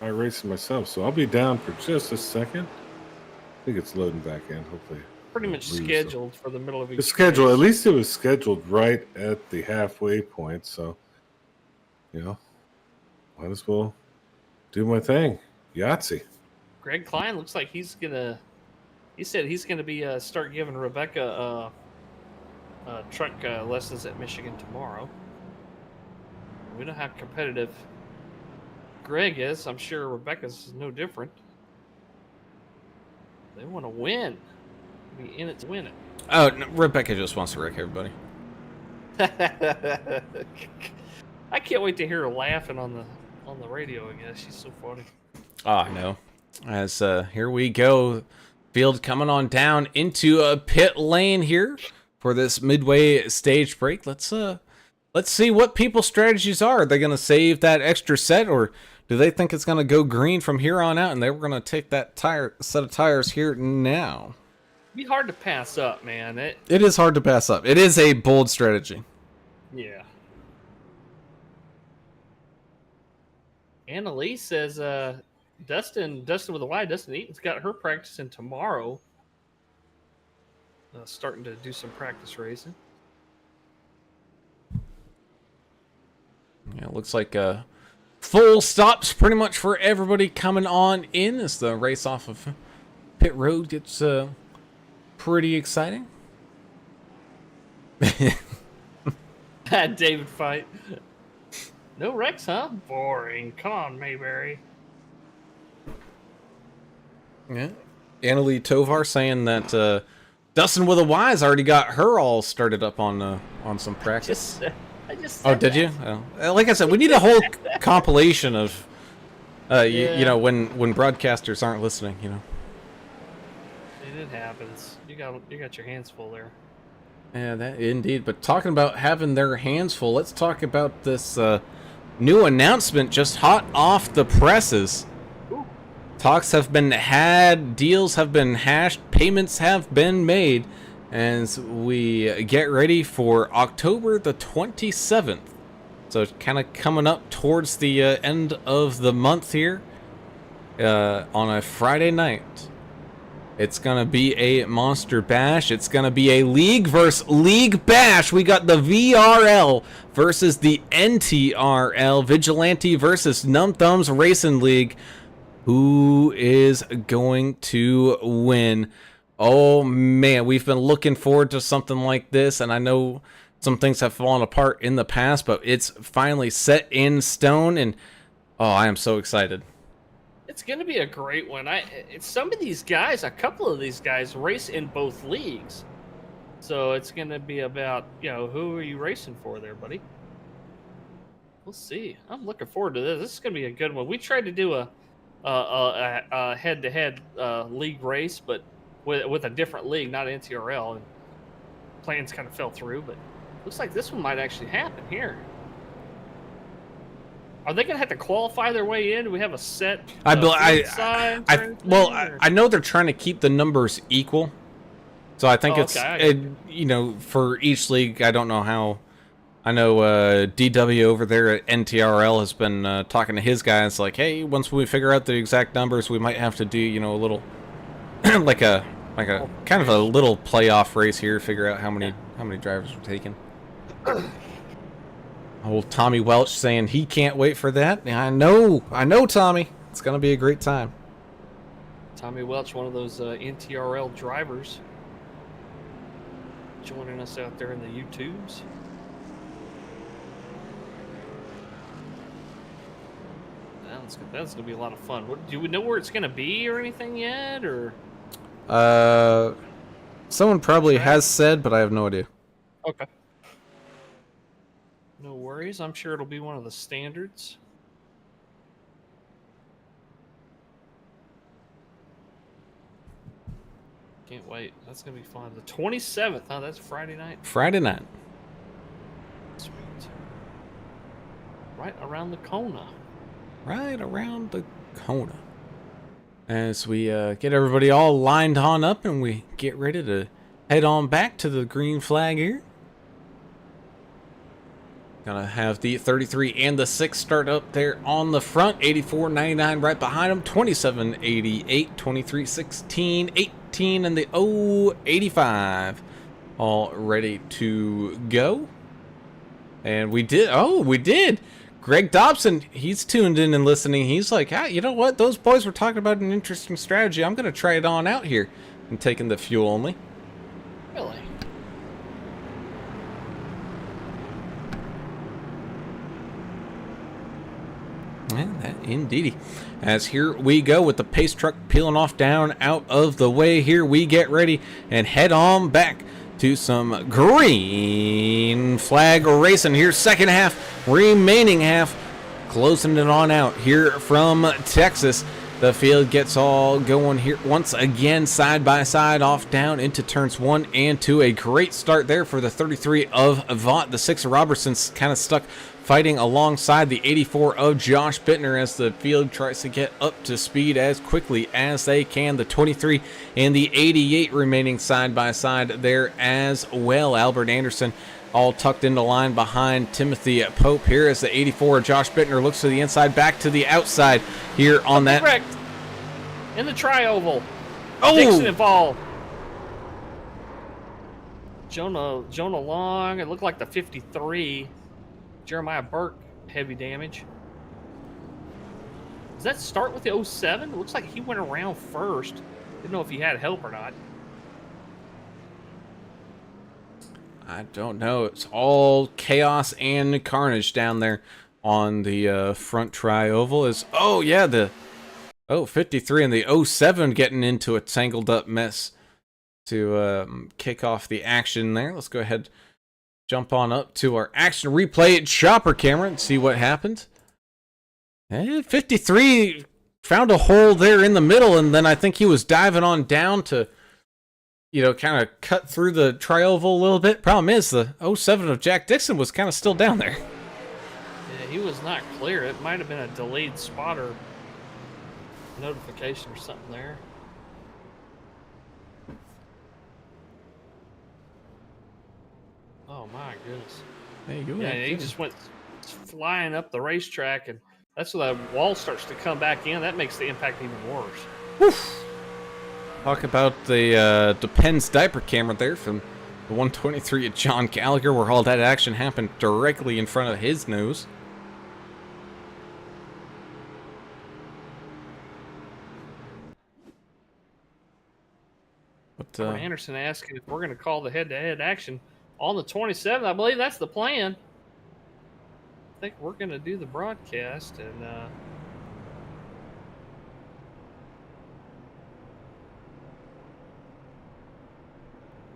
racing myself, so I'll be down for just a second. I think it's loading back in. Hopefully, Pretty much scheduled for the middle of each the schedule. race. At least it was scheduled right at the halfway point, so might as well do my thing. Yahtzee. Greg Klein looks like he said he's gonna be start giving Rebecca truck lessons at Michigan tomorrow. We know how competitive Greg is. I'm sure Rebecca's no different. They want to win. Be in it to win it. Oh, no, Rebecca just wants to wreck everybody. I can't wait to hear her laughing on the radio. I guess she's so funny. Oh, I know. As here we go, field coming on down into a pit lane here for this midway stage break. Let's see what people's strategies are. Are they going to save that extra set, or do they think it's going to go green from here on out, and they were going to take that set of tires here now? It'd be hard to pass up, man. It is hard to pass up. It is a bold strategy. Yeah. Annalise says, Dustin with a Y, Dustin Eaton's got her practicing tomorrow. Starting to do some practice racing. Yeah, it looks like full stops pretty much for everybody coming on in as the race off of pit road gets pretty exciting. David Fight. No wrecks, huh? Boring. Come on, Mayberry. Yeah. Annalie Tovar saying that Dustin with a Y's already got her all started up on some practice. I just Oh, said did that. you? Oh. Like I said, we need a whole compilation of, Yeah. you know, when broadcasters aren't listening, you know. It happens. You got your hands full there. Yeah, that indeed. But talking about having their hands full, let's talk about this new announcement just hot off the presses. Ooh. Talks have been had, deals have been hashed, payments have been made, as we get ready for October the 27th. So it's kind of coming up towards the end of the month here on a Friday night. It's going to be a Monster Bash. It's going to be a League versus League Bash. We got the VRL versus the NTRL. Vigilante versus Numb Thumbs Racing League. Who is going to win? Oh, man. We've been looking forward to something like this. And I know some things have fallen apart in the past, but it's finally set in stone. And, oh, I am so excited. It's going to be a great one. Some of these guys, a couple of these guys, race in both leagues. So it's going to be about, who are you racing for there, buddy? We'll see. I'm looking forward to this. This is going to be a good one. We tried to do a head-to-head league race, but with a different league, not NTRL. And plans kind of fell through, but looks like this one might actually happen here. Are they going to have to qualify their way in? Do we have a set? I know they're trying to keep the numbers equal. So I think Oh, it's, okay, I got you know, for each league, I don't know how. I know DW over there at NTRL has been talking to his guys like, hey, once we figure out the exact numbers, we might have to do, you know, a little like a kind of a little playoff race here, figure out how many drivers we're taking. Old Tommy Welch saying he can't wait for that. Yeah, I know, Tommy. It's gonna be a great time. Tommy Welch, one of those NTRL drivers, joining us out there in the YouTubes. That's gonna be a lot of fun. Do we know where it's gonna be or anything yet, or? Someone probably Track? has said, but I have no idea. Okay. No worries. I'm sure it'll be one of the standards. Can't wait. That's gonna be fun. The 27th. Huh? That's Friday night. Friday night. Sweet. Right around the corner. Right around the corner. As we get everybody all lined on up and we get ready to head on back to the green flag here. Gonna have the 33 and the 6 start up there on the front. 84.99 right behind them. 27.88, 23.16, 18, and the 0.85 all ready to go. And we did. Greg Dobson, he's tuned in and listening. He's like, you know what? Those boys were talking about an interesting strategy. I'm going to try it on out here. I'm taking the fuel only. Really? And that indeedy. As here we go with the pace truck peeling off down out of the way. Here we get ready and head on back to some green flag racing here. Second half, remaining half, closing it on out here from Texas. The field gets all going here once again, side by side, off down into turns 1 and 2. A great start there for the 33 of Avant. The 6 of Robertson's kind of stuck fighting alongside the 84 of Josh Bittner as the field tries to get up to speed as quickly as they can. The 23 and the 88 remaining side by side there as well. Albert Anderson all tucked into line behind Timothy Pope here as the 84 of Josh Bittner looks to the inside, back to the outside here on that. Correct. In the tri-oval. Oh! Dixon involved. Jonah Long. It looked like the 53. Jeremiah Burke, heavy damage. Does that start with the 07? It looks like he went around first. Didn't know if he had help or not. I don't know. It's all chaos and carnage down there on the front tri-oval. Oh yeah, the 53 and the 07 getting into a tangled up mess to kick off the action there. Let's go ahead, jump on up to our action replay chopper camera and see what happened. 53 found a hole there in the middle, and then I think he was diving on down to, you know, kind of cut through the tri-oval a little bit. Problem is, the 07 of Jack Dixon was kind of still down there. Yeah, he was not clear. It might have been a delayed spotter notification or something there. Oh my goodness. There you go. Yeah, he just went flying up the racetrack, and that's when the wall starts to come back in. That makes the impact even worse. Woof. Talk about the Depends diaper camera there from the 123 at John Gallagher, where all that action happened directly in front of his nose. But Anderson asking if we're going to call the head-to-head action on the 27th. I believe that's the plan. I think we're going to do the broadcast, and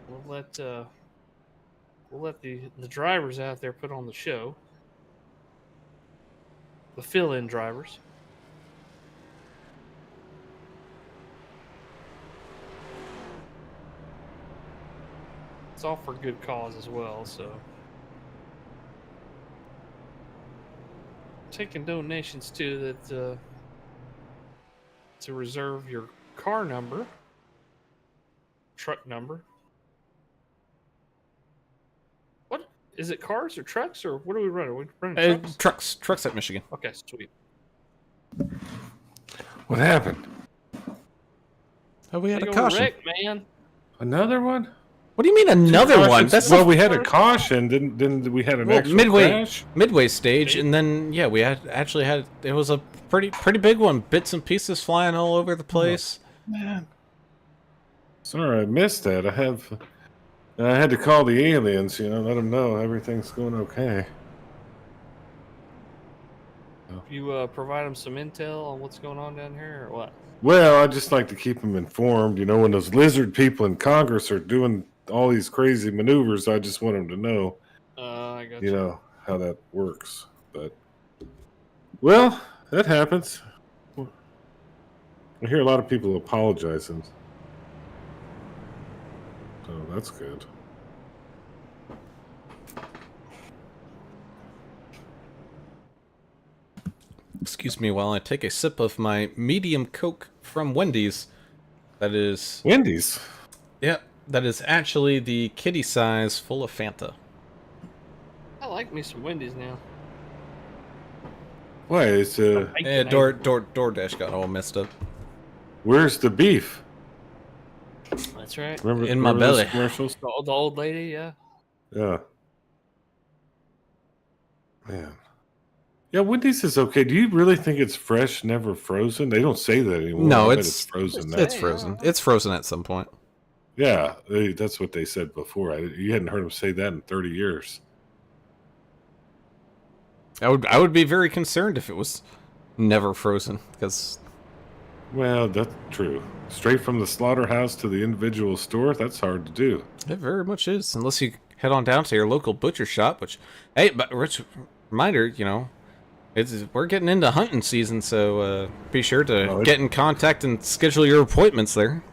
we'll let the drivers out there put on the show. The fill-in drivers. It's all for good cause as well, so taking donations too that to reserve your car number, truck number, Is it cars or trucks or what are we running? Are we running trucks? Trucks at Michigan. Okay, sweet. What happened? Oh, we had Big a old caution. wreck, man. Another one? What do you mean another one? Cautions? That's well, we had a caution. Didn't we had an actual crash? midway stage, and then yeah, we actually had it was a pretty big one. Bits and pieces flying all over the place. Man, sorry, I missed that. I had to call the aliens. Let them know everything's going okay. You provide them some intel on what's going on down here, or what? Well, I just like to keep them informed. When those lizard people in Congress are doing all these crazy maneuvers, I just want them to know. I got you. How that works. But well, that happens. I hear a lot of people apologizing, so that's good. Excuse me while I take a sip of my medium Coke from Wendy's. That is Wendy's. yeah, that is actually the kitty size full of Fanta. I like me some Wendy's now. Why? It's Yeah, DoorDash got all messed up. where's the beef? That's right. Remember In my those belly. commercials? The old lady, yeah. Yeah. Man. Yeah, Wendy's is okay. Do you really think it's fresh, never frozen? They don't say that anymore. No, I bet it's frozen now. It's frozen. It's frozen at some point. Yeah, that's what they said before. You hadn't heard them say that in 30 years. I would be very concerned if it was never frozen because Well, that's true. Straight from the slaughterhouse to the individual store, that's hard to do. it very much is, unless you head on down to your local butcher shop. Which, hey, but Rich, reminder, we're getting into hunting season, so be sure to get in contact and schedule your appointments there.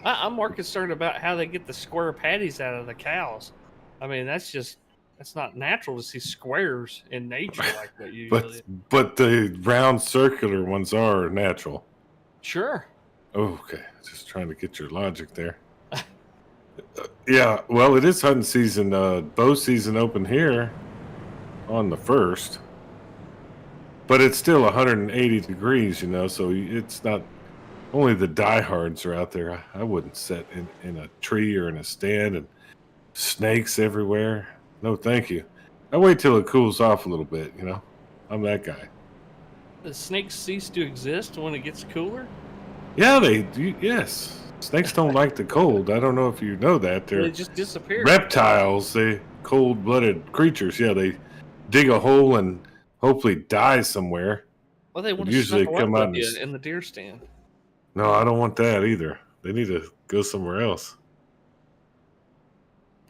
I'm more concerned about how they get the square patties out of the cows. I mean, that's not natural to see squares in nature like that usually. But the round circular ones are natural. Sure. Okay, just trying to get your logic there. Yeah, well, it is hunting season. Bow season open here on the 1st. But it's still 180 degrees, so it's not... Only the diehards are out there. I wouldn't sit in a tree or in a stand and snakes everywhere. No, thank you. I wait till it cools off a little bit, I'm that guy. The snakes cease to exist when it gets cooler? Yeah, they do. Yes. Snakes don't like the cold. I don't know if you know that. They They're just disappear. reptiles. They cold-blooded creatures. Yeah, they dig a hole and hopefully die somewhere. Well, they want to usually snuggle come up out with and you in the deer stand. No, I don't want that either. They need to go somewhere else.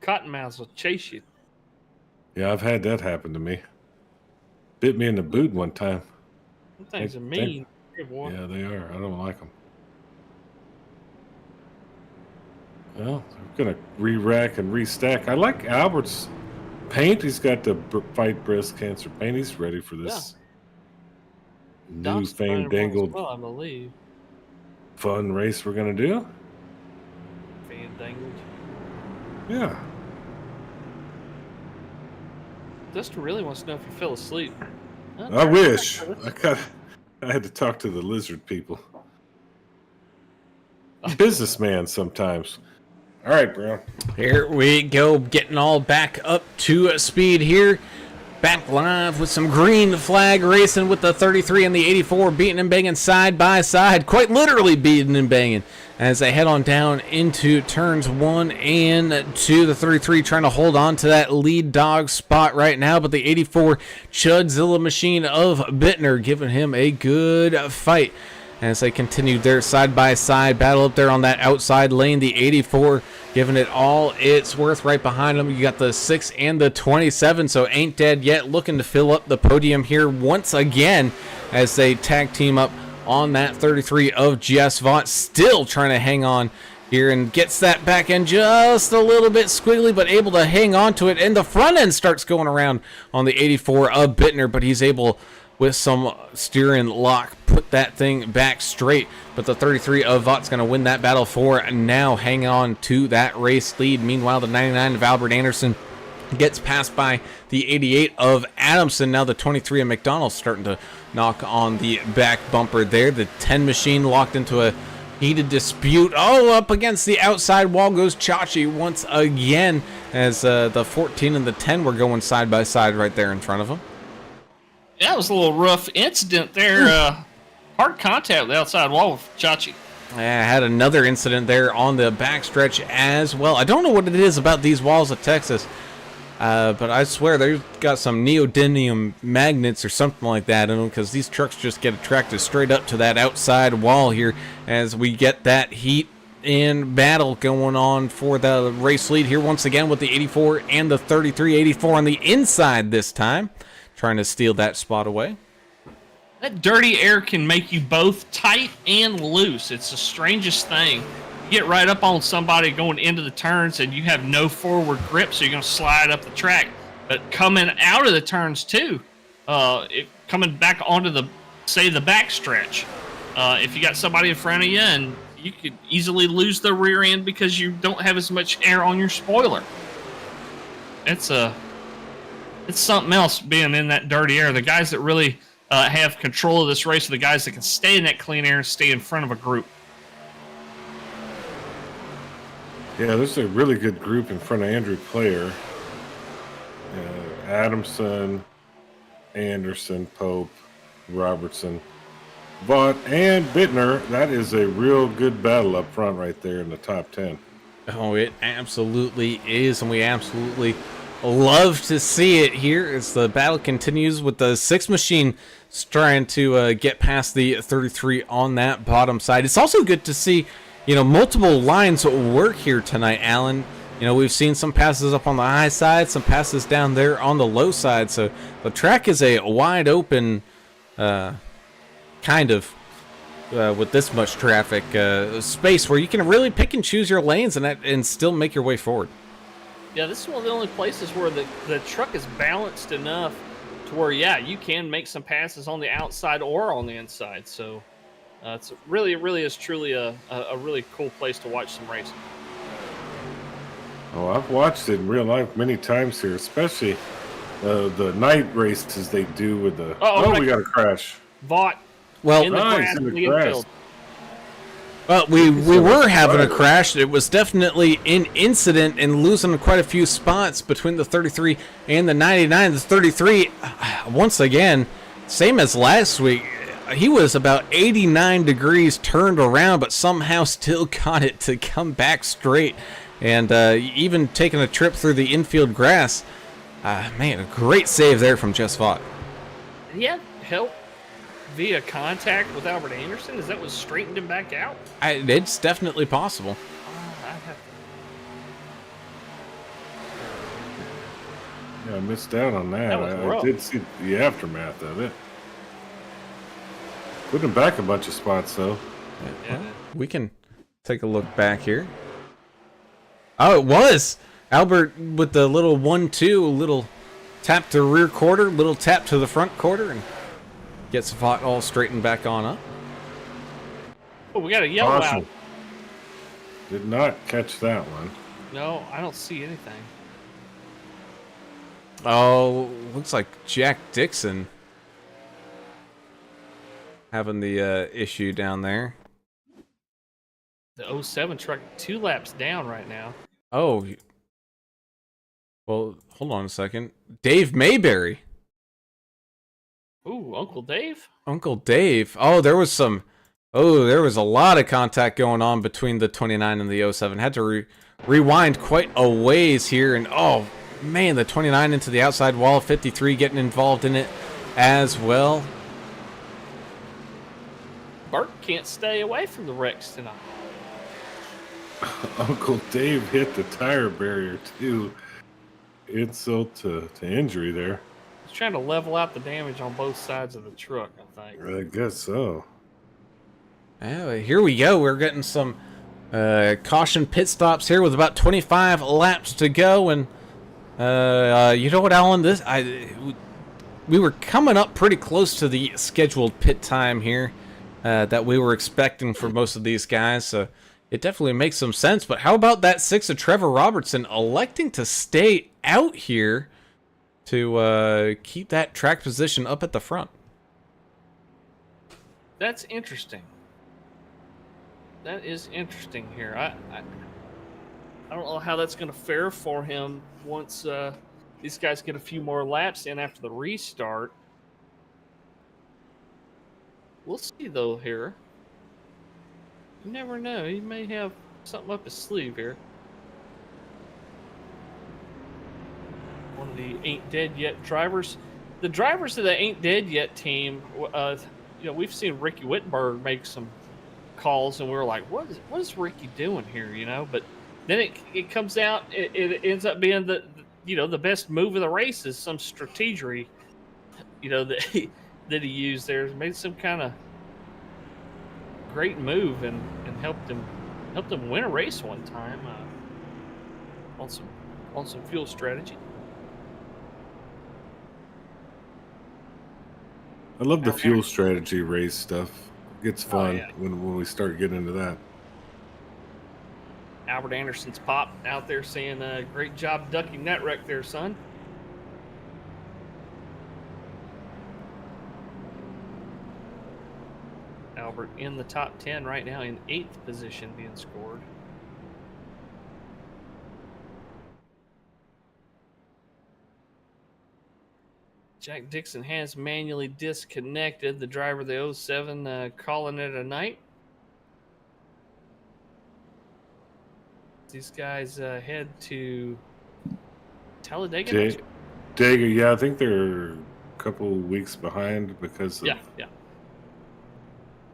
Cottonmouths will chase you. Yeah, I've had that happen to me. Bit me in the boot one time. Them things are mean. Boy. Yeah, they are. I don't like them. Well, I'm going to re-rack and restack. I like Albert's paint. He's got the fight breast cancer paint. He's ready for this new Doc's fandangled dangled. Well, I believe. fun race we're going to do. Fandangled. Yeah. Dustin really wants to know if you fell asleep. I wish. I had to talk to the lizard people. Businessman sometimes. All right, bro. Here we go, getting all back up to speed here. Back live with some green flag racing with the 33 and the 84 beating and banging side by side. Quite literally beating and banging as they head on down into turns 1 and 2. The 33 trying to hold on to that lead dog spot right now, but the 84 Chudzilla machine of Bittner giving him a good fight as they continue their side-by-side battle up there on that outside lane. The 84 giving it all it's worth right behind them. You got the 6 and the 27, so ain't dead yet, looking to fill up the podium here once again as they tag team up on that 33 of Jess Vaught, still trying to hang on here and gets that back end just a little bit squiggly, but able to hang on to it, and the front end starts going around on the 84 of Bittner, but he's able with some steering lock put that thing back straight. But the 33 of Vaught's going to win that battle for now, hang on to that race lead. Meanwhile, the 99 of Albert Anderson Gets passed by the 88 of Adamson. Now the 23 of McDonald's starting to knock on the back bumper there. The 10 machine locked into a heated dispute. Oh, up against the outside wall goes Chachi once again, as the 14 and the 10 were going side by side right there in front of him. Yeah, it was a little rough incident there. Hard contact with the outside wall with Chachi. I had another incident there on the backstretch as well. I don't know what it is about these walls of Texas, but I swear they've got some neodymium magnets or something like that in them, because these trucks just get attracted straight up to that outside wall here as we get that heat in battle going on for the race lead here once again with the 84 and the 33. 84 on the inside this time, trying to steal that spot away. That dirty air can make you both tight and loose. It's the strangest thing. You get right up on somebody going into the turns and you have no forward grip, so you're going to slide up the track. But coming out of the turns too, coming back onto the backstretch, if you got somebody in front of you, and you could easily lose the rear end because you don't have as much air on your spoiler. It's something else being in that dirty air. The guys that really have control of this race are the guys that can stay in that clean air and stay in front of a group. Yeah, there's a really good group in front of Andrew Player. Adamson, Anderson, Pope, Robertson, Vaught, and Bittner. That is a real good battle up front right there in the top 10. Oh, it absolutely is, and we absolutely love to see it here as the battle continues with the 6 machine trying to get past the 33 on that bottom side. It's also good to see, multiple lines work here tonight, Alan. We've seen some passes up on the high side, some passes down there on the low side, so the track is a wide open kind of with this much traffic space where you can really pick and choose your lanes and still make your way forward. Yeah, this is one of the only places where the truck is balanced enough to where, you can make some passes on the outside or on the inside. So it really is truly a really cool place to watch some racing. Oh, I've watched it in real life many times here, especially the night races they do with the... we got a crash. Vaught. Well, in the grass, in the infield. Well, we were having a crash. It was definitely an incident and losing quite a few spots between the 33 and the 99. The 33, once again, same as last week, he was about 89 degrees turned around, but somehow still got it to come back straight. And even taking a trip through the infield grass. Man, a great save there from Jess Vaught. Yeah, help via contact with Albert Anderson? Is that what straightened him back out? It's definitely possible. I missed out on that. I did see the aftermath of it. Put him back a bunch of spots, though. Yeah. Well, we can take a look back here. Oh, it was Albert with the little 1-2, little tap to rear quarter, little tap to the front quarter, and gets Vaught all straightened back on up. Oh, we got a yellow out. Did not catch that one. No, I don't see anything. Oh, looks like Jack Dixon having the issue down there. The 07 truck 2 laps down right now. Oh, well, hold on a second. Dave Mayberry. Ooh, Uncle Dave? Uncle Dave. Oh, there was a lot of contact going on between the 29 and the 07. Had to rewind quite a ways here, and oh man, the 29 into the outside wall, 53 getting involved in it as well. Bart can't stay away from the wrecks tonight. Uncle Dave hit the tire barrier too. Insult to injury there. He's trying to level out the damage on both sides of the truck, I think. I guess so. Here we go. We're getting some caution pit stops here with about 25 laps to go, and you know what, Alan? We were coming up pretty close to the scheduled pit time here that we were expecting for most of these guys. So It definitely makes some sense, but how about that 6 of Trevor Robertson electing to stay out here to keep that track position up at the front? That's interesting. That is interesting here. I don't know how that's going to fare for him once these guys get a few more laps in after the restart. We'll see, though, here. You never know. He may have something up his sleeve here. One of the Ain't Dead Yet drivers. The drivers of the Ain't Dead Yet team, we've seen Ricky Whittenberg make some calls, and we were like, what is Ricky doing here, But then it comes out, it ends up being the best move of the race is some strategery, that he used there. Made some kind of great move and helped him win a race one time on some fuel strategy. I love the fuel strategy race stuff. It gets fun when we start getting into that. Albert Anderson's pop out there saying, great job ducking that wreck there, son. Albert in the top 10 right now, in 8th position being scored. Jack Dixon has manually disconnected the driver of the 07, calling it a night. These guys head to Talladega. Yeah, I think they're a couple weeks behind because of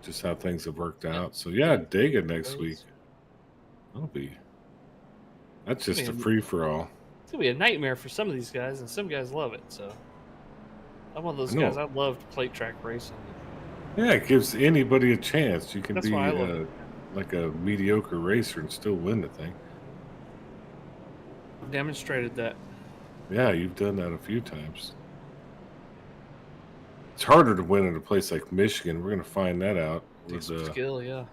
just how things have worked out. So yeah, Dega next week. That's just a free for all. It's gonna be a nightmare for some of these guys, and some guys love it. So I'm one of those guys. I love plate track racing. Yeah, it gives anybody a chance. You can That's be why I love it. like a mediocre racer and still win the thing. I've demonstrated that. Yeah, you've done that a few times. It's harder to win at a place like Michigan. We're going to find that out with skill,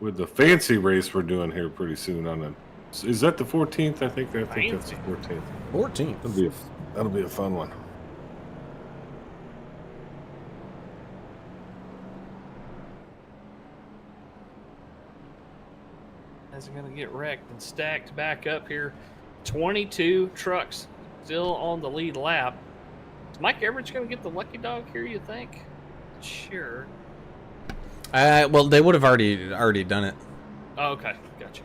with the fancy race we're doing here pretty soon. Is that the 14th? I think that's the 14th. 14th. That'll be a fun one. Guys are going to get wrecked and stacked back up here. 22 trucks still on the lead lap. Is Mike Everidge going to get the lucky dog here, you think? Sure. Well, they would have already done it. Oh, okay. Gotcha.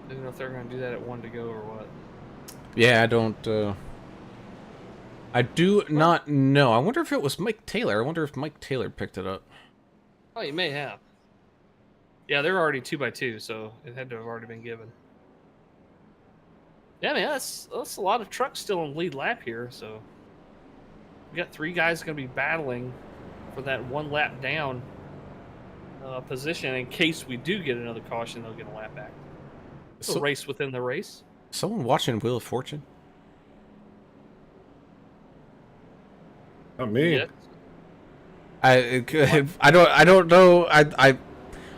I don't know if they're going to do that at 1 to go or what. Yeah, I do not know. I wonder if it was Mike Taylor. I wonder if Mike Taylor picked it up. Oh, you may have. Yeah, they're already 2x2, so it had to have already been given. Yeah, man, that's a lot of trucks still in lead lap here. So we got 3 guys going to be battling for that 1 lap down position. In case we do get another caution, they'll get a lap back. It's a race within the race. Someone watching Wheel of Fortune? Not me. Yeah. I don't know.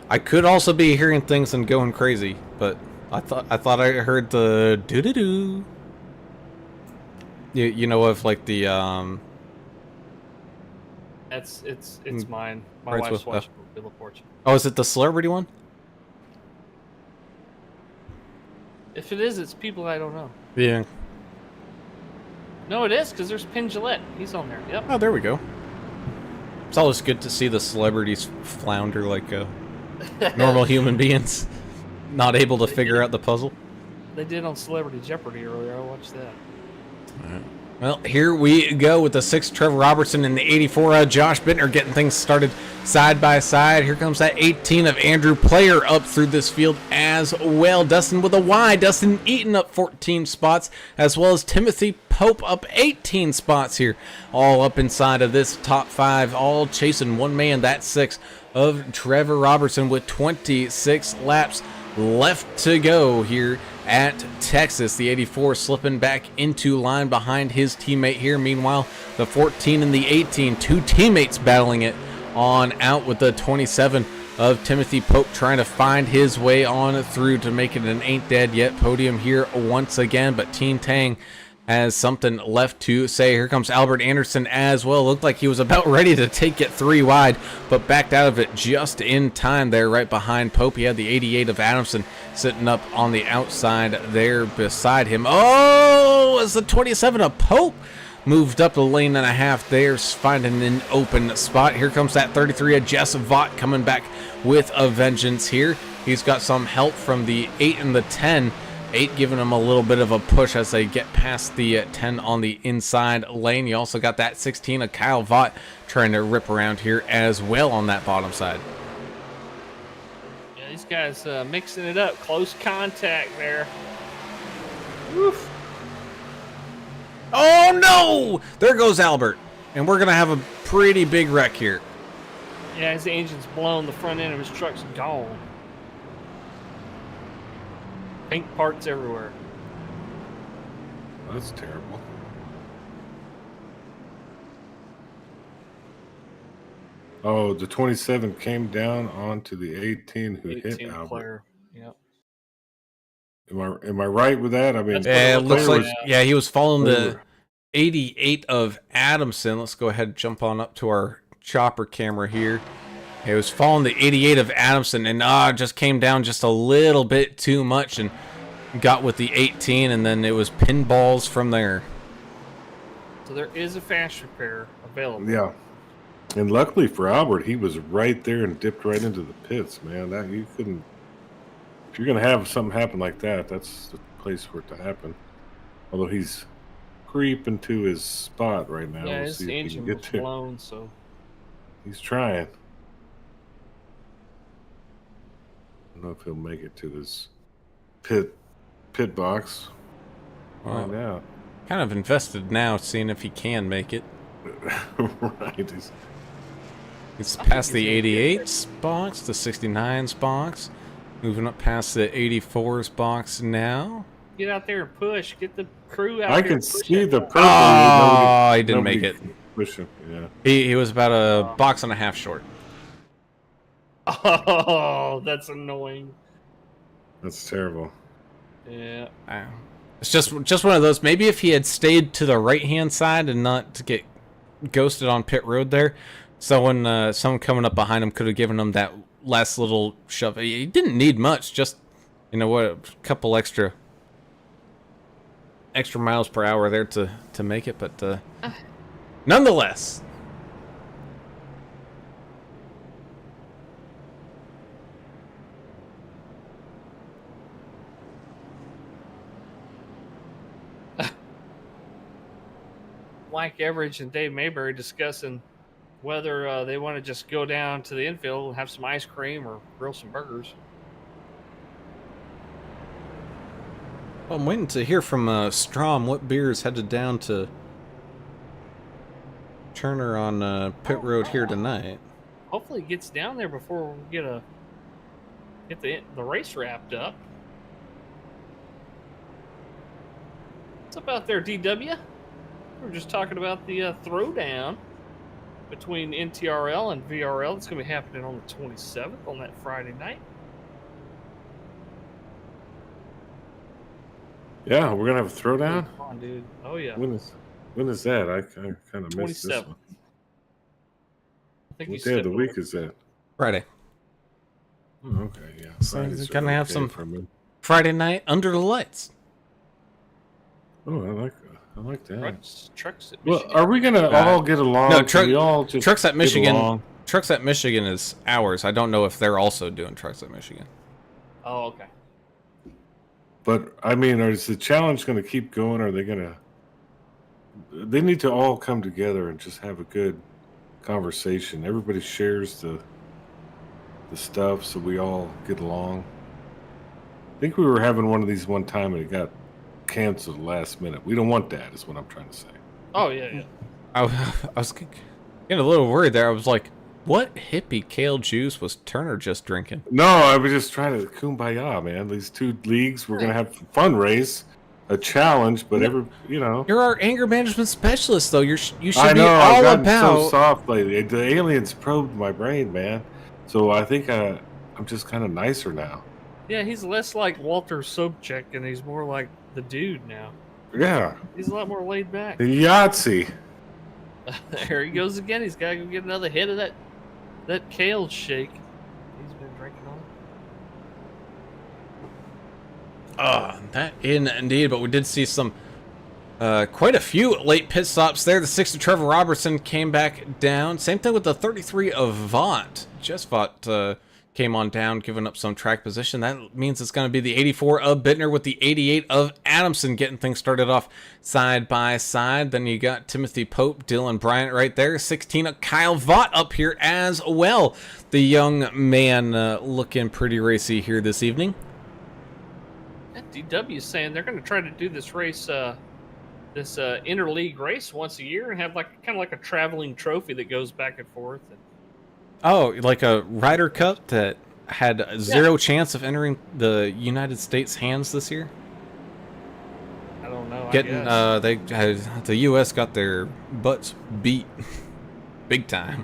I could also be hearing things and going crazy, but I thought I heard the doo-doo-doo. You know of like the It's mine. My wife's watching Wheel of Fortune. Oh, is it the celebrity one? If it is, it's people I don't know. Yeah. No, it is, because there's Penn Jillette. He's on there. Yep. Oh, there we go. It's always good to see the celebrities flounder like normal human beings, not able to figure out the puzzle. They did on Celebrity Jeopardy earlier. I watched that. All right. Well, here we go with the 6 Trevor Robertson and the 84 Josh Bittner getting things started side by side. Here comes that 18 of Andrew Player up through this field as well. Dustin with a Y. Dustin Eaton up 14 spots, as well as Timothy Pope up 18 spots here. All up inside of this top 5, all chasing one man. That 6 of Trevor Robertson with 26 laps left to go here at Texas. The 84 slipping back into line behind his teammate here. Meanwhile, the 14 and the 18, 2 teammates battling it on out with the 27 of Timothy Pope trying to find his way on through to make it an Ain't Dead Yet podium here once again, but Teen Tang has something left to say. Here comes Albert Anderson as well. Looked like he was about ready to take it 3 wide, but backed out of it just in time there right behind Pope. He had the 88 of Adamson sitting up on the outside there beside him. Oh, as the 27 of Pope moved up the lane and a half there, finding an open spot. Here comes that 33 of Jess Vaught coming back with a vengeance here. He's got some help from the 8 and the 10. 8 giving him a little bit of a push as they get past the 10 on the inside lane. You also got that 16 of Kyle Vaught trying to rip around here as well on that bottom side. Yeah, these guys mixing it up. Close contact there. Woof. Oh no! There goes Albert. And we're going to have a pretty big wreck here. Yeah, his engine's blown. The front end of his truck's gone. Pink parts everywhere. That's terrible. Oh, the 27 came down onto the 18 who hit Albert. Player. Yep. Am I right with that? I mean, Yeah, it looks like he was following the over. 88 of Adamson. Let's go ahead and jump on up to our chopper camera here. It was following the 88 of Adamson and just came down just a little bit too much and got with the 18, and then it was pinballs from there. So there is a fast repair available. Yeah. And luckily for Albert, he was right there and dipped right into the pits, man. That you couldn't. If you're gonna have something happen like that, that's the place for it to happen. Although he's creeping to his spot right now. Yeah, We'll his see if he engine can was get there. blown, so He's trying. I don't know if he'll make it to this pit box. Find Well, out. kind of invested now, seeing if he can make it. Right. It's past the 88's box, the 69's box. Moving up past the 84's box now. get out there and push. Get the crew out I there. can and push see that the ball. purple. Oh, he didn't make it. Push him. Yeah. He was about a box and a half short. Oh, that's annoying. That's terrible. Yeah. It's just one of those. Maybe if he had stayed to the right hand side and not to get ghosted on pit road there, someone coming up behind him could have given him that last little shove. He didn't need much, just a couple extra miles per hour there to make it, but nonetheless. Mike Everidge and Dave Mayberry discussing whether they want to just go down to the infield and have some ice cream or grill some burgers. Well, I'm waiting to hear from Strom what beer is headed down to Turner on pit road here tonight. Hopefully, it gets down there before we get the race wrapped up. What's up out there, DW? We were just talking about the throwdown between NTRL and VRL. It's going to be happening on the 27th on that Friday night. Yeah, we're gonna have a throwdown. Come on, dude. Oh yeah. When is that? I kind of missed this 27th. one. I think What you day of said the week is that? Friday. Oh, okay, yeah. So Friday's you're gonna have some for me. Friday night under the lights. Oh, I like that. Trucks at Well, Michigan. are we gonna all get along? No, Can we all just Trucks at get Michigan. along? Trucks at Michigan is ours. I don't know if they're also doing Trucks at Michigan. Oh, okay. But I mean, is the challenge going to keep going? Or are they going to? They need to all come together and just have a good conversation. Everybody shares the stuff, so we all get along. I think we were having one of these one time, and it got canceled last minute. We don't want that. Is what I'm trying to say. Oh yeah. I was getting a little worried there. I was like, what hippie kale juice was Turner just drinking? No, I was just trying to kumbaya, man. These two leagues, we're gonna have a fun race, a challenge, but You're our anger management specialist, though. You should I be know. I've all gotten about. so soft lately. The aliens probed my brain, man. So I think I'm just kind of nicer now. Yeah, he's less like Walter Sobchak, and he's more like the dude now. Yeah, He's a lot more laid back. the Yahtzee. There he goes again. He's got to go get another hit of that kale shake. He's been drinking on. That indeed, but we did see some quite a few late pit stops there. The 6 of Trevor Robertson came back down. Same thing with the 33 of Vaught. Just Vaught came on down, giving up some track position. That means it's going to be the 84 of Bittner with the 88 of Adamson getting things started off side by side. Then you got Timothy Pope, Dylan Bryant right there. 16 of Kyle Vaught up here as well. The young man looking pretty racy here this evening. DW is saying they're going to try to do this race, this interleague race once a year, and have like kind of like a traveling trophy that goes back and forth. Oh, like a Ryder Cup that had zero chance of entering the United States hands this year? I don't know. The U.S. got their butts beat big time.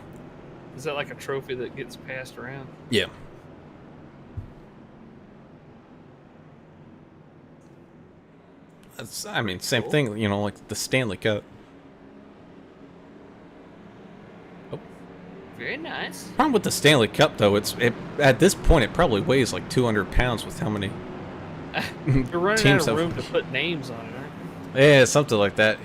Is that like a trophy that gets passed around? Yeah. I mean, same thing, you know, like the Stanley Cup. Very nice. Problem with the Stanley Cup, though, at this point it probably weighs like 200 pounds with how many You're running teams out of room have. to put names on it, aren't you? Yeah, something like that.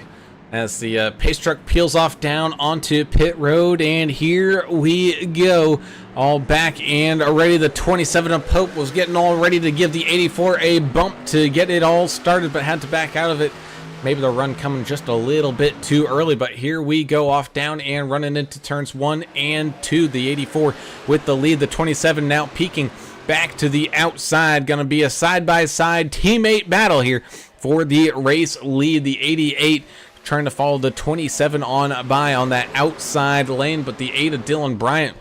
As the pace truck peels off down onto pit road, and here we go. All back and ready. The 27 of Pope was getting all ready to give the 84 a bump to get it all started, but had to back out of it. Maybe the run coming just a little bit too early, but here we go off down and running into turns 1 and 2. The 84 with the lead. The 27 now peeking back to the outside. Going to be a side-by-side teammate battle here for the race lead. The 88 trying to follow the 27 on by on that outside lane, but the 8 of Dylan Bryant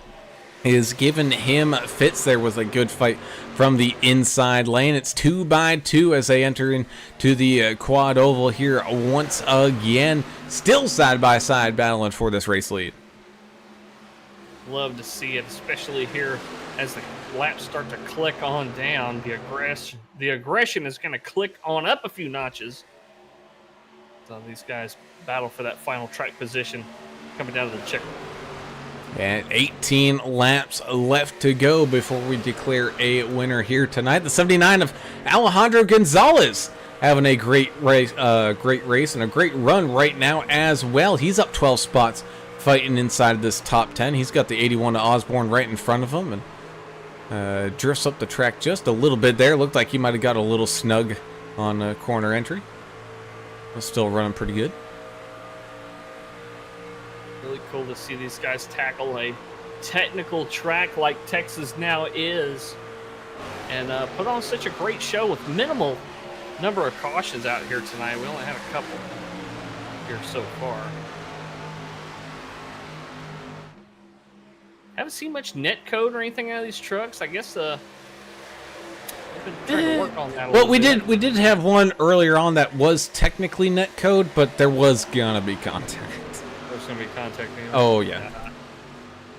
is giving him fits. There was a good fight from the inside lane. It's 2x2 as they enter into the quad oval here once again. Still side by side battling for this race lead. Love to see it, especially here as the laps start to click on down. The aggression is going to click on up a few notches. So these guys battle for that final track position coming down to the checker. And 18 laps left to go before we declare a winner here tonight. The 79 of Alejandro Gonzalez having a great race and a great run right now as well. He's up 12 spots fighting inside this top 10. He's got the 81 of Osborne right in front of him and drifts up the track just a little bit there. Looked like he might have got a little snug on corner entry. Still running pretty good. Really cool to see these guys tackle a technical track like Texas now is and put on such a great show with minimal number of cautions out here tonight. We only had a couple here so far. Haven't seen much net code or anything out of these trucks. I guess they've been trying to work on that a Well, little bit. we did have one earlier on that was technically net code, but there was gonna be contact. There's going to be contact. Oh, yeah.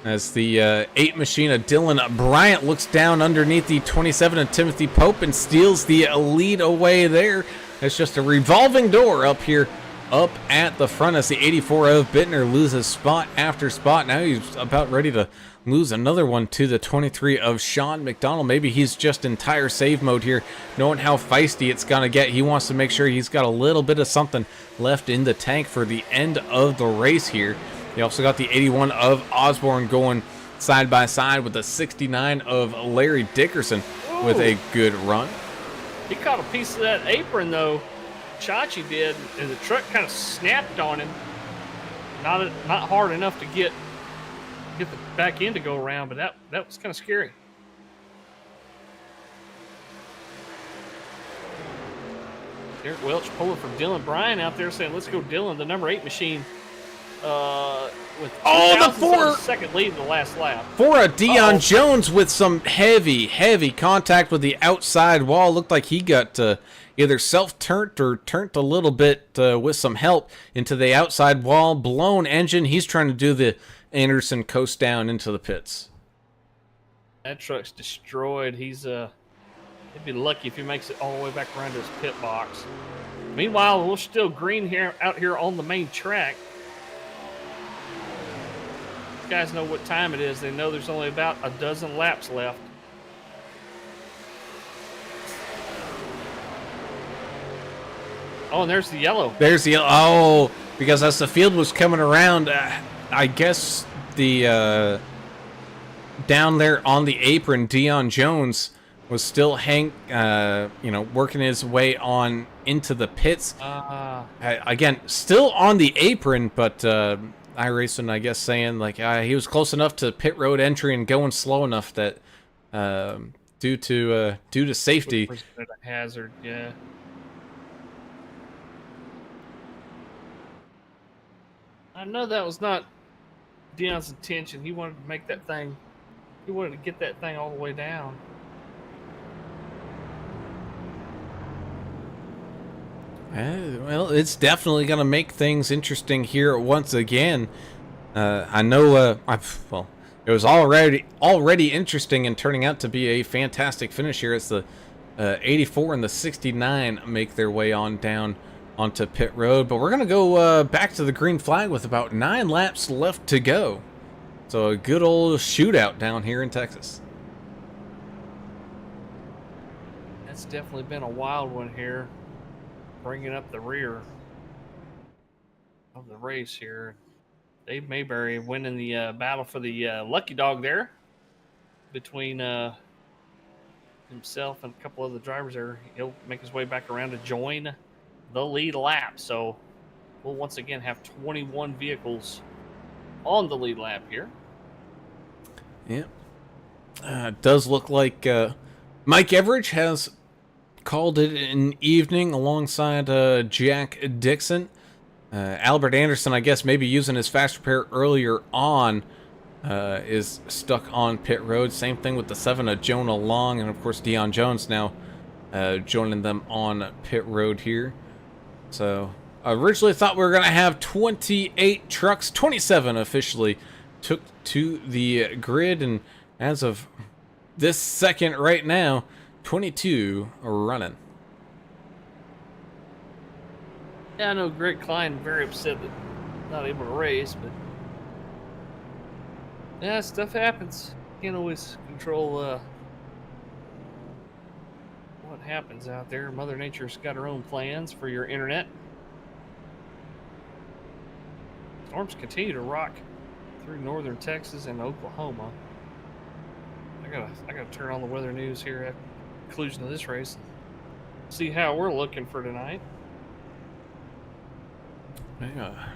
As the 8 machine of Dylan Bryant looks down underneath the 27 of Timothy Pope and steals the lead away there. It's just a revolving door up here, up at the front as the 84 of Bittner loses spot after spot. Now he's about ready to lose another one to the 23 of Sean McDonald. Maybe he's just in tire save mode here, knowing how feisty it's going to get. He wants to make sure he's got a little bit of something left in the tank for the end of the race here. You also got the 81 of Osborne going side by side with the 69 of Larry Dickerson with a good run. He caught a piece of that apron, though. Chachi did, and the truck kind of snapped on him. Not hard enough to get the back end to go around, but that was kind of scary. Derek Welch pulling from Dylan Bryan out there saying, let's go Dylan, the number 8 machine. With the 4 second lead in the last lap. For a Dion Jones with some heavy contact with the outside wall. Looked like he got either self-turned or turned a little bit with some help into the outside wall. Blown engine. He's trying to do the Anderson coast down into the pits. That truck's destroyed. He'd be lucky if he makes it all the way back around to his pit box. Meanwhile, we're still green here out here on the main track. You guys know what time it is. They know there's only about a dozen laps left. Oh, and there's the yellow. There's the oh, because as the field was coming around, I guess the down there on the apron, Dion Jones was still working his way on into the pits. Again, still on the apron, but iRacing, I guess, saying like he was close enough to pit road entry and going slow enough that due to safety, presented a hazard. Yeah. I know that was not Dion's intention. He wanted to make that thing. He wanted to get that thing all the way down. Well, it's definitely going to make things interesting here once again. I know it was already interesting and turning out to be a fantastic finish here as the 84 and the 69 make their way on down onto pit road. But we're going to go back to the green flag with about 9 laps left to go. So a good old shootout down here in Texas. That's definitely been a wild one here. Bringing up the rear of the race here. Dave Mayberry winning the battle for the lucky dog there between himself and a couple other drivers there. He'll make his way back around to join the lead lap. So we'll once again have 21 vehicles on the lead lap here. Yeah. It does look like Mike Everidge has called it an evening alongside Jack Dixon. Albert Anderson, I guess, maybe using his fast repair earlier on, is stuck on pit road. Same thing with the 7 of Jonah Long, and of course Dion Jones now joining them on pit road here. So originally thought we were going to have 28 trucks. 27 officially took to the grid, and as of this second right now, 22 are running. Yeah, I know Greg Klein very upset that not able to race, but yeah, stuff happens. Can't always control what happens out there. Mother Nature's got her own plans for your internet. Storms continue to rock through northern Texas and Oklahoma. I gotta turn on the weather news here at the conclusion of this race and see how we're looking for tonight.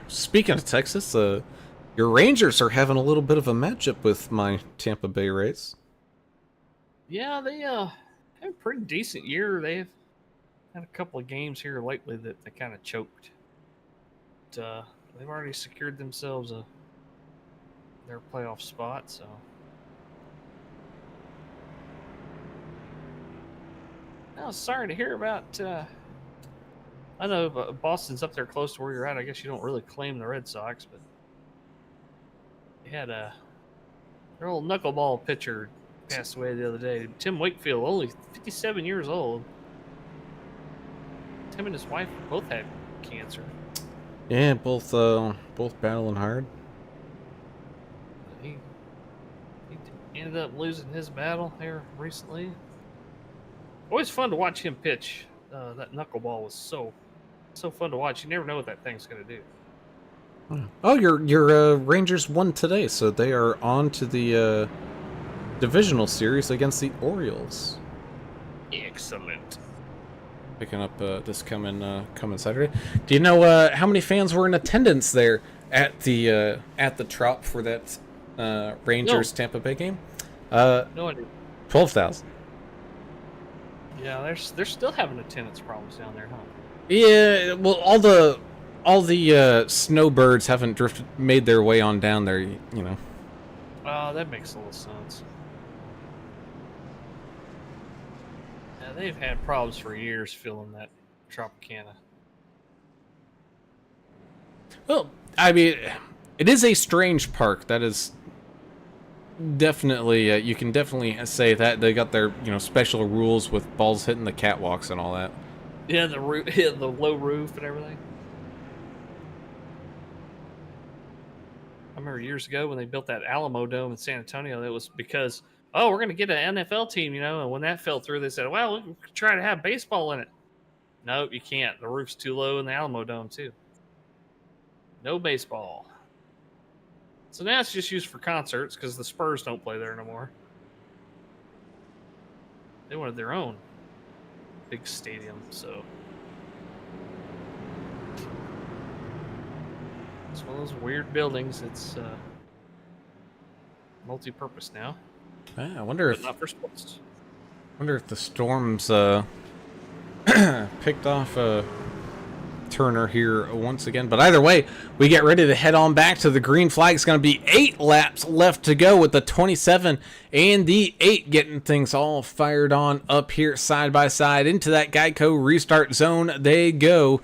Speaking of Texas, your Rangers are having a little bit of a matchup with my Tampa Bay Rays. Yeah, they have a pretty decent year. They've had a couple of games here lately that they kind of choked. But, they've already secured themselves their playoff spot, so. Now, sorry to hear about. I know Boston's up there close to where you're at. I guess you don't really claim the Red Sox, but they had their old knuckleball pitcher passed away the other day. Tim Wakefield, only 57 years old. Tim and his wife both had cancer. Yeah, both battling hard. He ended up losing his battle here recently. Always fun to watch him pitch. That knuckleball was so fun to watch. You never know what that thing's going to do. Oh, your Rangers won today, so they are on to the divisional series against the Orioles. Excellent. Picking up this coming Saturday. Do you know how many fans were in attendance there at the Trop for that Rangers Tampa Bay game? No idea. 12,000. Yeah, they're still having attendance problems down there, huh? Yeah, well, all the snowbirds haven't made their way on down there, you know. Oh, that makes a little sense. Yeah, they've had problems for years filling that Tropicana. Well, I mean, it is a strange park. That is definitely, you can definitely say that they got their, special rules with balls hitting the catwalks and all that. Yeah, the roof, yeah, the low roof and everything. I remember years ago when they built that Alamo Dome in San Antonio. That was because, oh, we're going to get an NFL team, And when that fell through, they said, well, we could try to have baseball in it. Nope, you can't. The roof's too low in the Alamo Dome too. No baseball. So now it's just used for concerts because the Spurs don't play there no more. They wanted their own big stadium, so it's one of those weird buildings. It's multi-purpose now. I wonder but if not for sports. the Storms picked off Turner here once again. But either way, we get ready to head on back to the green flag. It's going to be 8 laps left to go with the 27 and the 8 getting things all fired on up here side by side into that Geico restart zone. They go.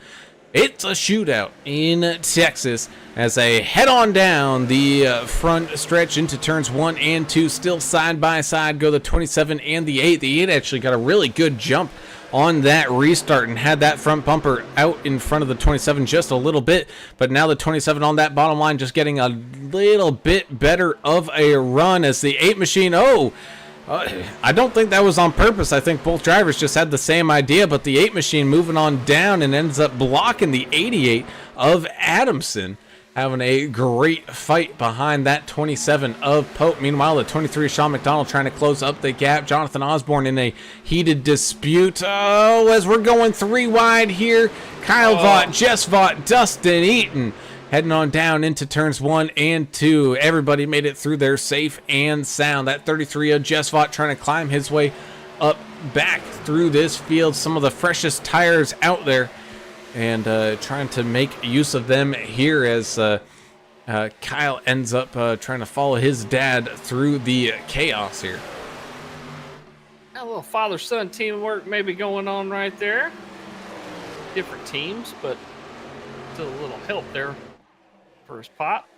It's a shootout in Texas as they head on down the front stretch into turns 1 and 2. Still side by side go the 27 and the 8. The 8 actually got a really good jump on that restart and had that front bumper out in front of the 27 just a little bit, but now the 27 on that bottom line just getting a little bit better of a run as the 8 machine, I don't think that was on purpose. I think both drivers just had the same idea, but the 8 machine moving on down and ends up blocking the 88 of Adamson, having a great fight behind that 27 of Pope. Meanwhile, the 23 Sean McDonald trying to close up the gap. Jonathan Osborne in a heated dispute. Oh, as we're going 3 wide here, Kyle Vaught, Jess Vaught, Dustin Eaton heading on down into turns 1 and 2. Everybody made it through there safe and sound. That 33 of Jess Vaught trying to climb his way up back through this field. Some of the freshest tires out there. And trying to make use of them here as Kyle ends up trying to follow his dad through the chaos here. A little father-son teamwork maybe going on right there. Different teams, but still a little help there for his pop.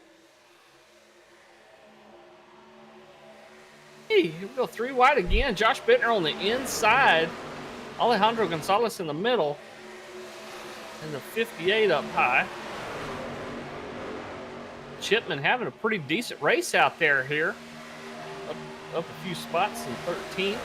Hey, here we go 3 wide again. Josh Bittner on the inside. Alejandro Gonzalez in the middle. And the 58 up high. Chipman having a pretty decent race out there here. Up a few spots in 13th.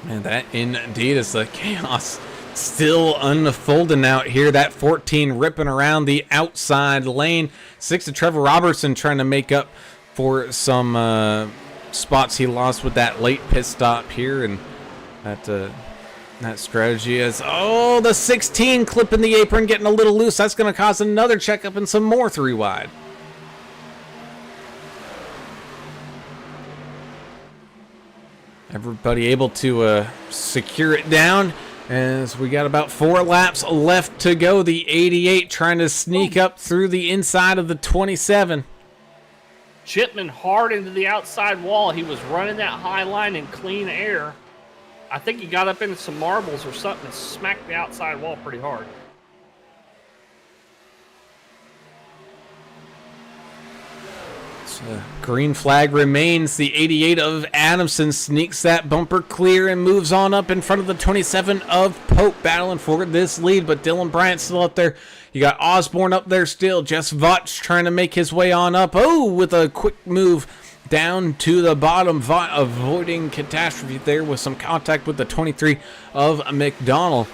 And that indeed is the chaos still unfolding out here. That 14 ripping around the outside lane. 6 to Trevor Robertson trying to make up for some spots he lost with that late pit stop here. And that strategy is, the 16 clipping the apron, getting a little loose. That's going to cause another checkup and some more 3 wide. Everybody able to secure it down as we got about 4 laps left to go. The 88 trying to sneak up through the inside of the 27. Chipman hard into the outside wall. He was running that high line in clean air. I think he got up into some marbles or something and smacked the outside wall pretty hard. Green flag remains. The 88 of Adamson sneaks that bumper clear and moves on up in front of the 27 of Pope, battling for this lead, but Dylan Bryant still up there. You got Osborne up there still. Jess Vaught trying to make his way on up. With a quick move down to the bottom, avoiding catastrophe there with some contact with the 23 of McDonald.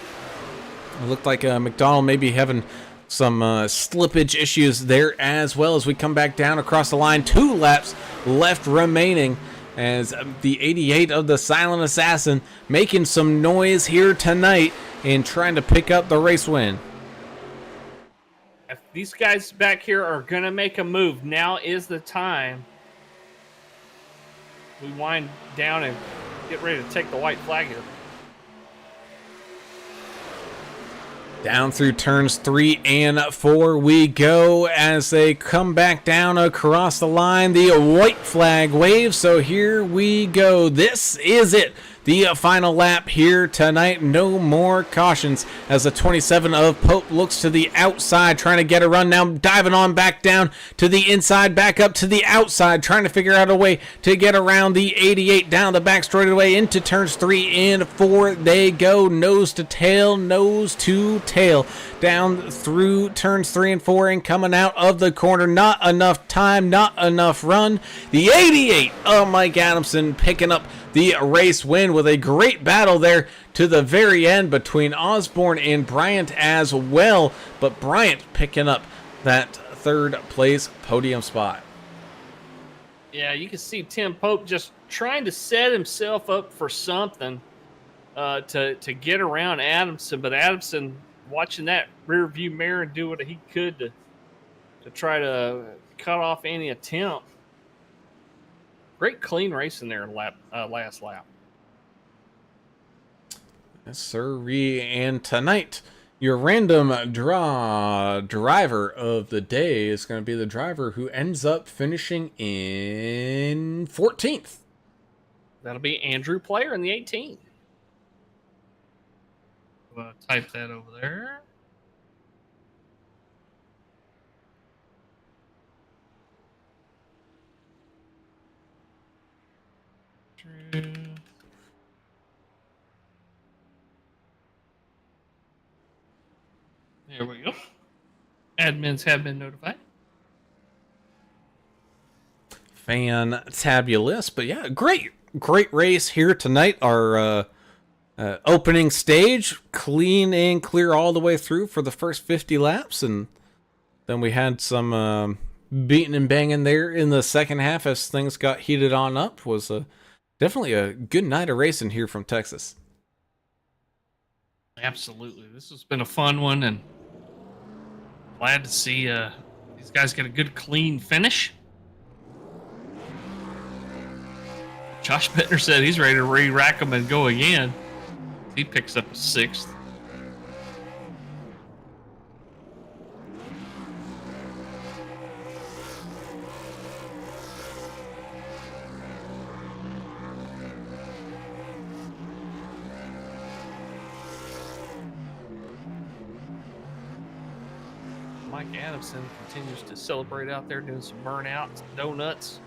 It looked like McDonald maybe having some slippage issues there as well as we come back down across the line. 2 laps left remaining as the 88 of the Silent Assassin making some noise here tonight and trying to pick up the race win. If these guys back here are going to make a move, now is the time. We wind down and get ready to take the white flag here. Down through turns 3 and 4 we go as they come back down across the line. The white flag waves. So here we go. This is it. the final lap here tonight. No more cautions as the 27 of Pope looks to the outside, trying to get a run now, diving on back down to the inside, back up to the outside, trying to figure out a way to get around the 88 down the back straightaway into turns 3 and 4. They go nose to tail, down through turns 3 and 4 and coming out of the corner. Not enough time, not enough run. The 88 of Mike Adamson picking up the race win with a great battle there to the very end between Osborne and Bryant as well. But Bryant picking up that third place podium spot. Yeah, you can see Tim Pope just trying to set himself up for something to get around Adamson, but Adamson watching that rear view mirror and do what he could to try to cut off any attempt. Great clean racing there last lap. Yes, sirree. And tonight, your random draw driver of the day is going to be the driver who ends up finishing in 14th. That'll be Andrew Player in the 18. Type that over there. There we go. Admins have been notified. Fantabulous. But yeah, great race here tonight. Our opening stage, clean and clear all the way through for the first 50 laps. And then we had some beating and banging there in the second half as things got heated on up. Was definitely a good night of racing here from Texas. Absolutely. This has been a fun one, and glad to see these guys get a good, clean finish. Josh Bittner said he's ready to re-rack them and go again. He picks up a 6th. Mike Adamson continues to celebrate out there, doing some burnouts, donuts.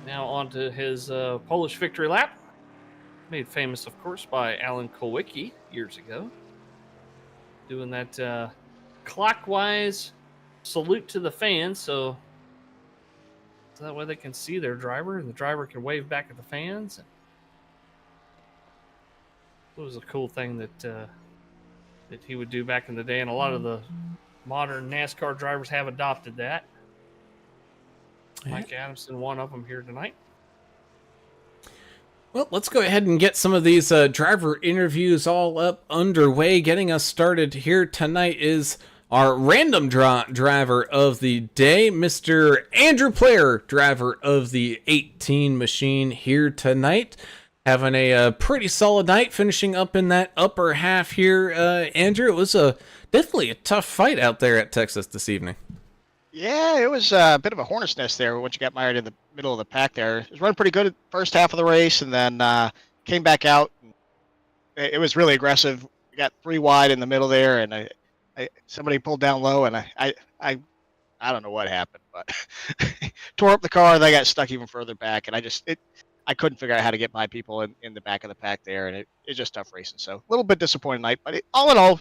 Now on to his Polish victory lap. Made famous, of course, by Alan Kulwicki years ago. Doing that clockwise salute to the fans, so that way they can see their driver, and the driver can wave back at the fans. It was a cool thing that he would do back in the day, and a lot of the modern NASCAR drivers have adopted that. Mike Adamson, one of them here tonight. Well, let's go ahead and get some of these driver interviews all up underway. Getting us started here tonight is our random draw driver of the day, Mr. Andrew Player, driver of the 18 machine here tonight. Having a pretty solid night, finishing up in that upper half here. Andrew, it was definitely a tough fight out there at Texas this evening. Yeah, it was a bit of a hornet's nest there once you got mired in the middle of the pack there. It was running pretty good at the first half of the race, and then came back out. It was really aggressive. We got 3 wide in the middle there, and somebody pulled down low, and I don't know what happened, but tore up the car. They got stuck even further back, and I couldn't figure out how to get my people in the back of the pack there, and it's just tough racing. So a little bit disappointed night, but all in all,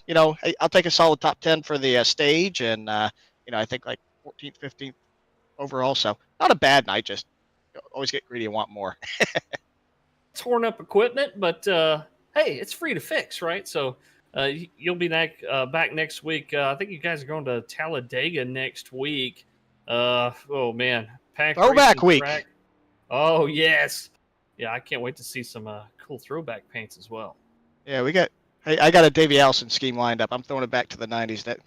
I'll take a solid top 10 for the stage, and I think like 14th, 15th overall. So not a bad night. Just always get greedy and want more. Torn up equipment, but hey, it's free to fix, right? So you'll be back next week. I think you guys are going to Talladega next week. Oh man, pack throwback week. Track. Oh yes, yeah. I can't wait to see some cool throwback paints as well. Yeah, I got a Davey Allison scheme lined up. I'm throwing it back to the 90s.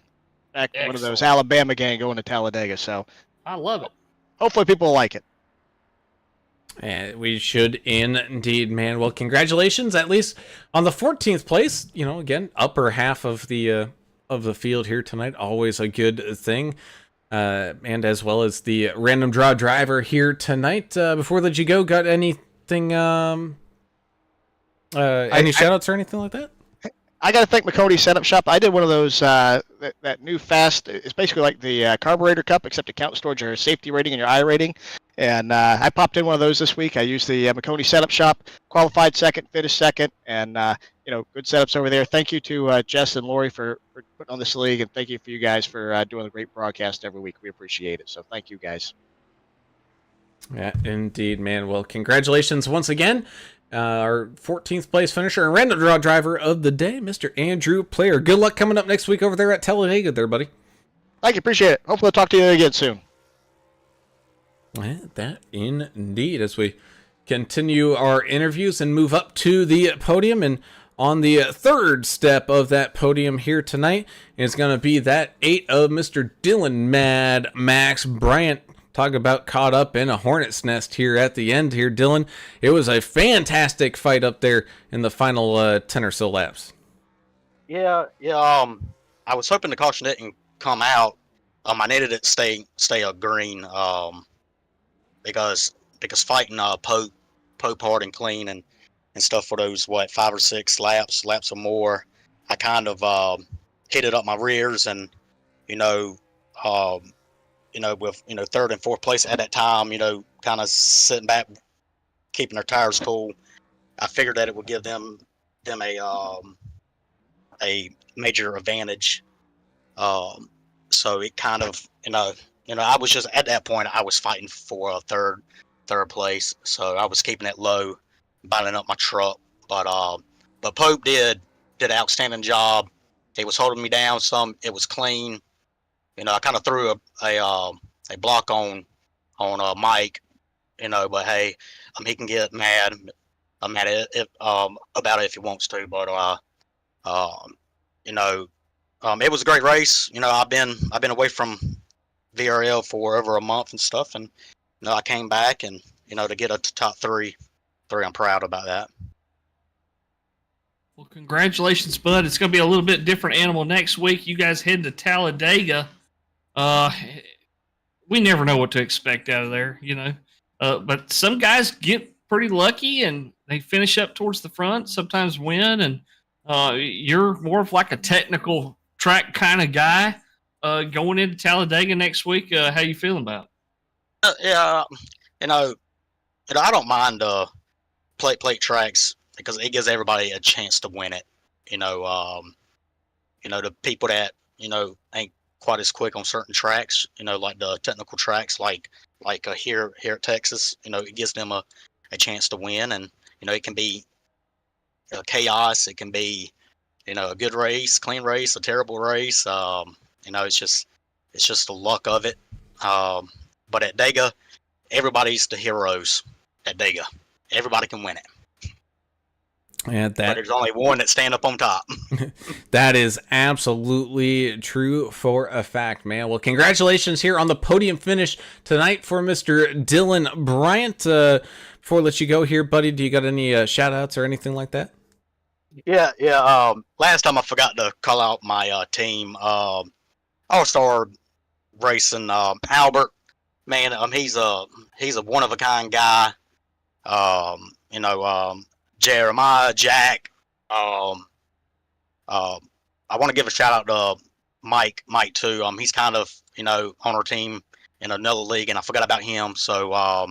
Back to one of those Alabama gang going to Talladega. So I love it. Hopefully people will like it. And we should indeed, man. Well, congratulations, at least on the 14th place. Again, upper half of the field here tonight. Always a good thing. And as well as the random draw driver here tonight. Before we let you go, got anything Any shout outs or anything like that? I got to thank McCody Setup Shop. I did one of those, that new fast, it's basically like the carburetor cup, except it counts towards your safety rating and your I rating. And I popped in one of those this week. I used the McCody Setup Shop, qualified second, finished second, and, good setups over there. Thank you to Jess and Lori for putting on this league, and thank you for you guys for doing a great broadcast every week. We appreciate it. So thank you guys. Yeah, indeed, man. Well, congratulations once again. Our 14th place finisher and random draw driver of the day, Mr. Andrew Player. Good luck coming up next week over there at Talladega there, buddy. Thank you. Appreciate it. Hopefully I'll talk to you again soon. Yeah, that indeed. As we continue our interviews and move up to the podium, and on the third step of that podium here tonight is going to be that 8 of Mr. Dylan Mad Max Bryant. Talk about caught up in a hornet's nest here at the end here, Dylan. It was a fantastic fight up there in the final 10 or so laps. Yeah. I was hoping the caution didn't come out. I needed it to stay a green. Because fighting Pope hard and clean and stuff for those 5 or 6 laps or more, I kind of heated up my rears and with third and fourth place at that time, kind of sitting back, keeping their tires cool. I figured that it would give them a major advantage. So it kind of I was just at that point I was fighting for a third place, so I was keeping it low, binding up my truck. But Pope did an outstanding job. He was holding me down some. It was clean. I kind of threw a block on Mike, but hey, he can get mad. I'm mad at it, about it if he wants to, but it was a great race. I've been away from VRL for over a month and stuff, and I came back and to get a top three, I'm proud about that. Well, congratulations, bud. It's going to be a little bit different animal next week. You guys head to Talladega. We never know what to expect out of there, but some guys get pretty lucky and they finish up towards the front, sometimes win. And you're more of like a technical track kind of guy going into Talladega next week. How you feeling about it? Yeah, I don't mind plate tracks because it gives everybody a chance to win it. The people that ain't quite as quick on certain tracks, like the technical tracks, like here at Texas, it gives them a chance to win, and it can be chaos, it can be a good race, clean race, a terrible race. It's just the luck of it. But at Dega, everybody's the heroes. At Dega, everybody can win it. And but there's only one that stand up on top. That is absolutely true for a fact, man. Well, congratulations here on the podium finish tonight for Mr. Dylan Bryant. Before I let you go here, buddy, do you got any shout outs or anything like that? Yeah. Last time I forgot to call out my team, All-Star Racing, Albert. Man, he's a one of a kind guy. Jeremiah, Jack. I want to give a shout out to Mike too. He's kind of on our team in another league, and I forgot about him. So I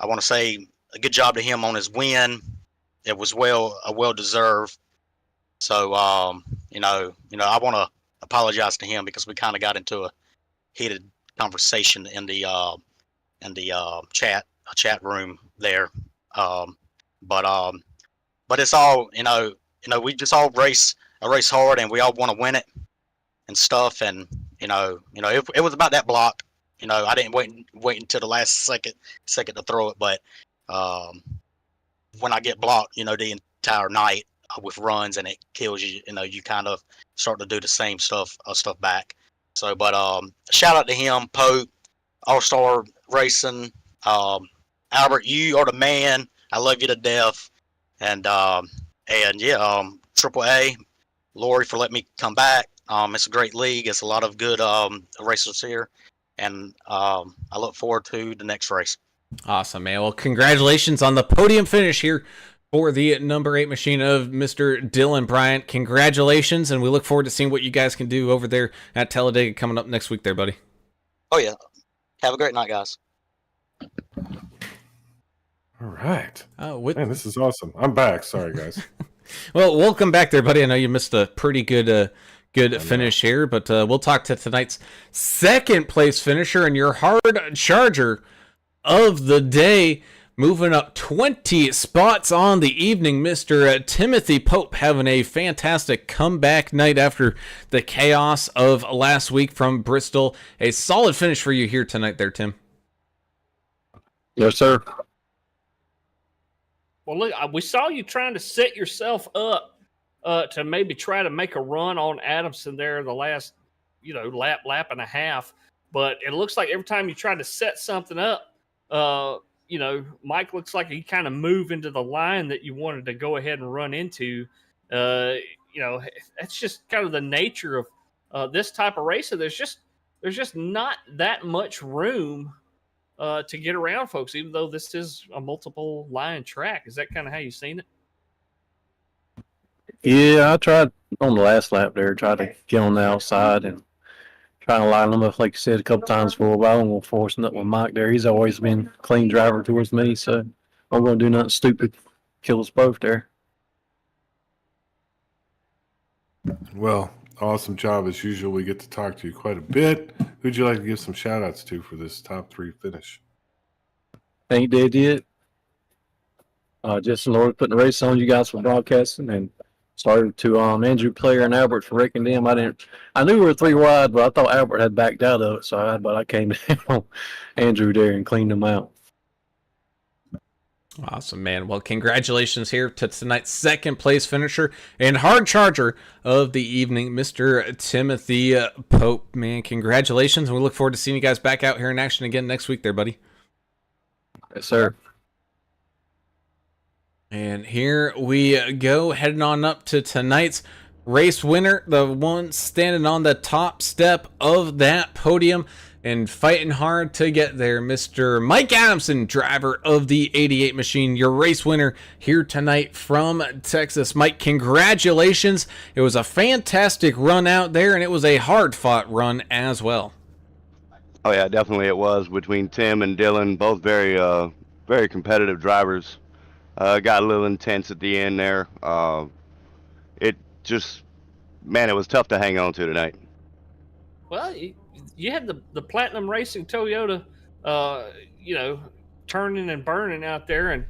want to say a good job to him on his win. It was well deserved. So I want to apologize to him because we kind of got into a heated conversation in the chat room there. But it's all we just all race hard and we all want to win it and stuff, and it was about that block. I didn't wait until the last second to throw it, but when I get blocked, the entire night with runs and it kills you, you kind of start to do the same stuff back. So, but shout out to him, Pope, All-Star Racing, Albert, you are the man. I love you to death. And Triple A, Lori for letting me come back. It's a great league. It's a lot of good racers here, and I look forward to the next race. Awesome, man. Well, congratulations on the podium finish here for the number 8 machine of Mr. Dylan Bryant. Congratulations, and we look forward to seeing what you guys can do over there at Talladega coming up next week there, buddy. Oh, yeah. Have a great night, guys. All right. Man, this is awesome. I'm back. Sorry, guys. Well, welcome back there, buddy. I know you missed a pretty good finish here, but we'll talk to tonight's second place finisher and your hard charger of the day. Moving up 20 spots on the evening, Mr. Timothy Pope having a fantastic comeback night after the chaos of last week from Bristol. A solid finish for you here tonight there, Tim. Yes, sir. Well, look, we saw you trying to set yourself up to maybe try to make a run on Adamson there the last, lap and a half. But it looks like every time you try to set something up, Mike looks like he kind of moved into the line that you wanted to go ahead and run into. That's just kind of the nature of this type of racer. There's just not that much room to get around, folks, even though this is a multiple line track. Is that kind of how you've seen it? Yeah, I tried on the last lap there, tried to get on the outside and trying to line them up, like you said, a couple times for a while, and we'll force nothing with Mike there. He's always been a clean driver towards me, so I'm going to do nothing stupid. Kill us both there. Well, awesome job as usual. We get to talk to you quite a bit. Who'd you like to give some shout outs to for this top 3 finish? Thank you, did. Justin Lord putting the race on, you guys for broadcasting, and sorry to Andrew Player and Albert for wrecking them. I knew we were 3 wide, but I thought Albert had backed out of it, but I came down on Andrew there and cleaned them out. Awesome, man. Well, congratulations here to tonight's second place finisher and hard charger of the evening, Mr. Timothy Pope. Man, congratulations, and we look forward to seeing you guys back out here in action again next week there, buddy. Yes, sir. And here we go, heading on up to tonight's race winner, the one standing on the top step of that podium and fighting hard to get there, Mr. Mike Adamson, driver of the 88 machine, your race winner here tonight from Texas. Mike, congratulations. It was a fantastic run out there, and it was a hard-fought run as well. Oh, yeah, definitely it was, between Tim and Dylan, both very competitive drivers. Got a little intense at the end there. It was tough to hang on to tonight. Well, you had the Platinum Racing Toyota, turning and burning out there, and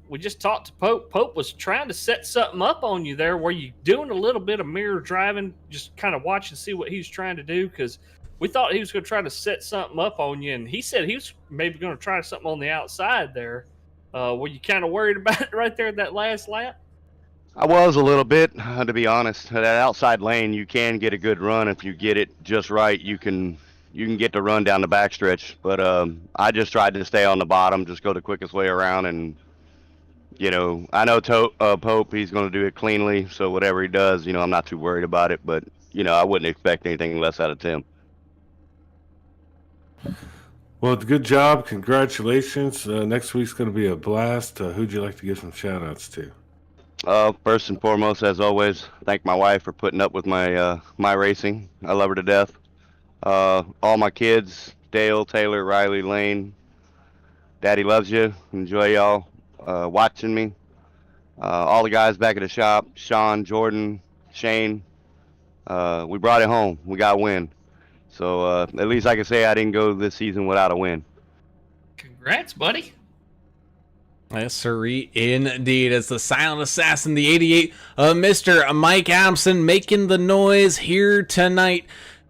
we just talked to Pope. Pope was trying to set something up on you there. Were you doing a little bit of mirror driving, just kind of watching to see what he was trying to do? Because we thought he was going to try to set something up on you, and he said he was maybe going to try something on the outside there. Were you kind of worried about it right there at that last lap? I was a little bit, to be honest. That outside lane, you can get a good run if you get it just right. You can get the run down the backstretch. But I just tried to stay on the bottom, just go the quickest way around. And, I know Pope, he's going to do it cleanly. So whatever he does, I'm not too worried about it. But, I wouldn't expect anything less out of Tim. Well, good job. Congratulations. Next week's going to be a blast. Who'd you like to give some shout outs to? First and foremost, as always, thank my wife for putting up with my racing. I love her to death. All my kids, Dale, Taylor, Riley, Lane, Daddy loves you. Enjoy y'all watching me. All the guys back at the shop, Sean, Jordan, Shane, we brought it home. We got a win. So at least I can say I didn't go this season without a win. Congrats, buddy. Yes, sirree, indeed. As the silent assassin, the 88, Mr. Mike Adamson making the noise here tonight.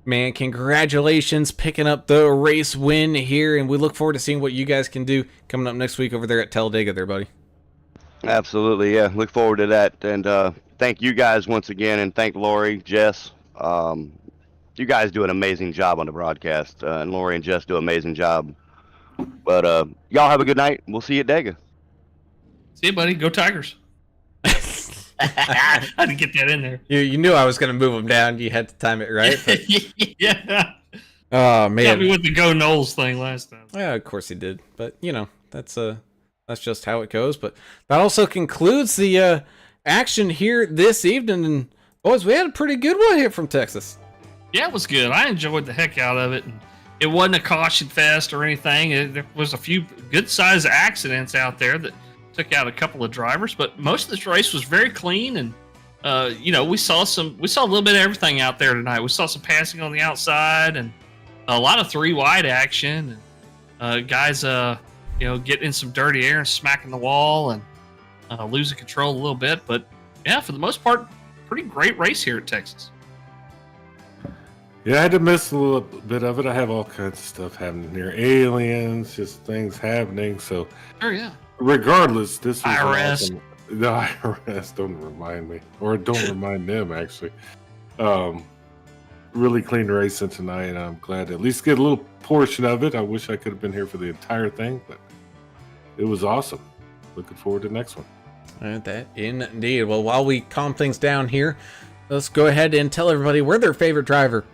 Man, congratulations picking up the race win here, and we look forward to seeing what you guys can do coming up next week over there at Talladega there, buddy. Absolutely, yeah. Look forward to that. And thank you guys once again, and thank Lori, Jess. You guys do an amazing job on the broadcast, and Lori and Jess do an amazing job. But y'all have a good night. We'll see you at Dega. See you, buddy. Go Tigers. I had to get that in there. You knew I was going to move them down. You had to time it right. But... yeah. Oh, man. Got me with the Go Knowles thing last time. Yeah, of course he did. But, that's That's just how it goes. But that also concludes the action here this evening. And boys, we had a pretty good one here from Texas. Yeah, it was good. I enjoyed the heck out of it. And it wasn't a caution fest or anything. There was a few good-sized accidents out there that took out a couple of drivers, but most of this race was very clean. And we saw a little bit of everything out there tonight. We saw some passing on the outside and a lot of 3 wide action. And guys, getting in some dirty air and smacking the wall and losing control a little bit. But yeah, for the most part, pretty great race here at Texas. Yeah, I had to miss a little bit of it. I have all kinds of stuff happening here. Aliens, just things happening. So, Oh yeah. regardless, this was IRS. awesome. The IRS, don't remind me. Or don't remind them, actually. Really clean racing tonight, and I'm glad to at least get a little portion of it. I wish I could have been here for the entire thing, but it was awesome. Looking forward to the next one. That indeed. Well, while we calm things down here, let's go ahead and tell everybody where their favorite driver